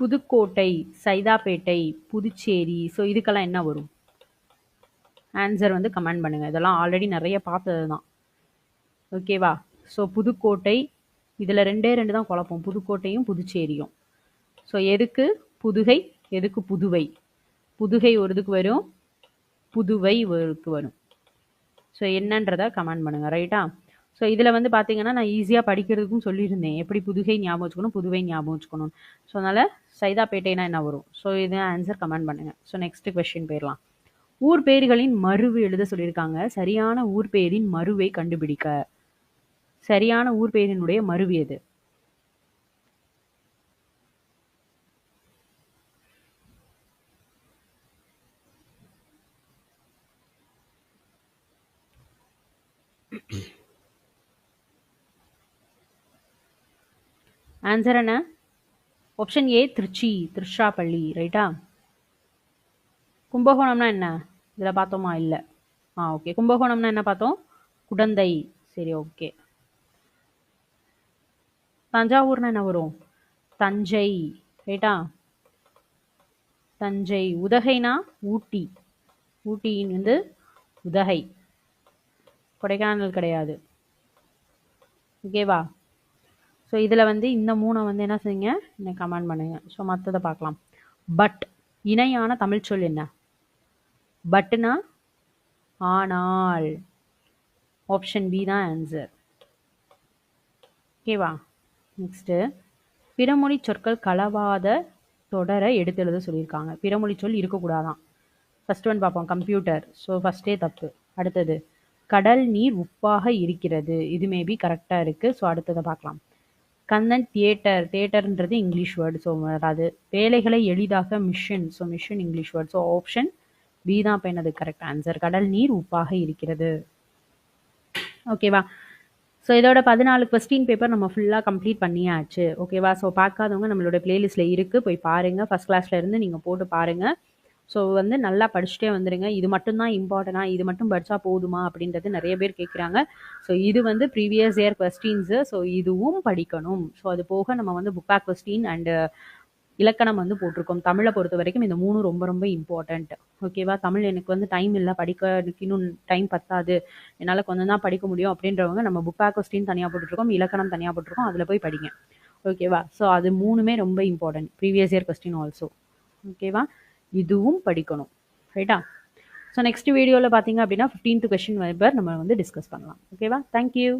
புதுக்கோட்டை, சைதாப்பேட்டை, புதுச்சேரி, ஸோ இதுக்கெல்லாம் என்ன வரும்? ஆன்சர் வந்து கமெண்ட் பண்ணுங்க. இதெல்லாம் ஆல்ரெடி நிறைய பார்த்தது தான். ஓகேவா? ஸோ புதுக்கோட்டை, இதில் 2 தான் குழப்பம், புதுக்கோட்டையும் புதுச்சேரியும். ஸோ எதுக்கு புதுகை, எதுக்கு புதுவை? புதுகை ஒரு இதுக்கு வரும், புதுவை ஒருக்கு வரும். ஸோ என்னன்றதை கமெண்ட் பண்ணுங்க. ரைட்டா? ஸோ இதில் வந்து பார்த்தீங்கன்னா நான் ஈஸியாக படிக்கிறதுக்கும் சொல்லியிருந்தேன், எப்படி புதுகை ஞாபகம் வச்சுக்கணும், புதுவை ஞாபகம் வச்சுக்கணும். ஸோ அதனால் சைதாப்பேட்டைனா என்ன வரும்? ஸோ இது ஆன்சர் கமெண்ட் பண்ணுங்கள். ஸோ நெக்ஸ்ட் கொஸ்டின் போயிடலாம். ஊர் பேர்களின் மருவு எழுத சொல்லியிருக்காங்க. சரியான ஊர் பேரின் மருவை கண்டுபிடிக்க. சரியான ஊர் பேரினுடைய மருவு எது? ஆன்சர் என்ன? Option A Trichy, Tiruchirappalli. ரைட்டா? கும்பகோணம்னா என்ன? இதில் பார்த்தோமா? இல்லை. ஓகே. கும்பகோணம்னா என்ன பார்த்தோம்? குடந்தை. சரி, ஓகே. தஞ்சாவூர்னா என்ன வரும்? தஞ்சை. ரைட்டா? தஞ்சை. உதகைனா ஊட்டி. ஊட்டியின் வந்து உதகை, கொடைக்கானல் கிடையாது. ஓகேவா? ஸோ இதில் வந்து இந்த 3 வந்து என்ன செய்யுங்க, என்ன கமெண்ட் பண்ணுங்க. ஸோ மற்றதை பார்க்கலாம். பட் இணையான தமிழ் சொல் என்ன? பட்னா ஆனால். ஆப்ஷன் பி தான் ஆன்சர். ஓகேவா? நெக்ஸ்ட்டு. பிறமொழி சொற்கள் கலவாத தொடரை எடுத்து எழுத சொல்லியிருக்காங்க. பிறமொழி சொல் இருக்கக்கூடாதான். ஃபர்ஸ்ட் ஒன் பார்ப்போம், கம்ப்யூட்டர். ஸோ ஃபர்ஸ்டே தப்பு. அடுத்தது கடல் நீர் உப்பாக இருக்கிறது. இது மேபி கரெக்டாக இருக்குது. ஸோ அடுத்ததை பார்க்கலாம். கண்ணன் தியேட்டர், தியேட்டர்ன்றது இங்கிலீஷ் வேர்டு, ஸோ வராது. வேலைகளை எளிதாக machine, so machine English word, so option B தான் இப்போ என்னது கரெக்ட் ஆன்சர். கடல் நீர் உப்பாக இருக்கிறது. ஓகேவா? ஸோ இதோட 14 கொஸ்டின் பேப்பர் நம்ம ஃபுல்லாக கம்ப்ளீட் பண்ணியாச்சு. ஓகேவா? ஸோ பார்க்காதவங்க நம்மளோட பிளேலிஸ்ட்டில் இருக்குது, போய் பாருங்கள். ஃபஸ்ட் கிளாஸ்ல இருந்து நீங்கள் போட்டு பாருங்கள். ஸோ வந்து நல்லா படிச்சுட்டே வந்துடுங்க. இது மட்டும்தான் இம்பார்ட்டனா, இது மட்டும் படித்தா போதுமா அப்படின்றது நிறைய பேர் கேட்குறாங்க. ஸோ இது வந்து ப்ரீவியஸ் இயர் கொஸ்டின்ஸு, ஸோ இதுவும் படிக்கணும். ஸோ அது போக நம்ம வந்து புக் பேக் கொஸ்டின் அண்டு இலக்கணம் வந்து போட்டிருக்கோம். தமிழை பொறுத்த வரைக்கும் இந்த 3 ரொம்ப ரொம்ப இம்பார்ட்டண்ட். ஓகேவா? தமிழ் எனக்கு வந்து டைம் இல்லை, படிக்கிறதுக்கு இன்னும் டைம் பத்தாது, என்னால் கொஞ்சம் தான் படிக்க முடியும் அப்படின்றவங்க நம்ம புக் பேக் கொஸ்டின் தனியாக போட்டுருக்கோம், இலக்கணம் தனியாக போட்டிருக்கோம், அதில் போய் படிங்க. ஓகேவா? ஸோ அது 3மே ரொம்ப important. Previous year question also. ஓகேவா? இதுவும் படிக்கணும். ரைட்டா? ஸோ நெக்ஸ்ட் வீடியோவில் பார்த்தீங்க அப்படின்னா 15th கொஸ்டின் பேப்பர் நம்ம வந்து டிஸ்கஸ் பண்ணலாம். ஓகேவா? தேங்க்யூ.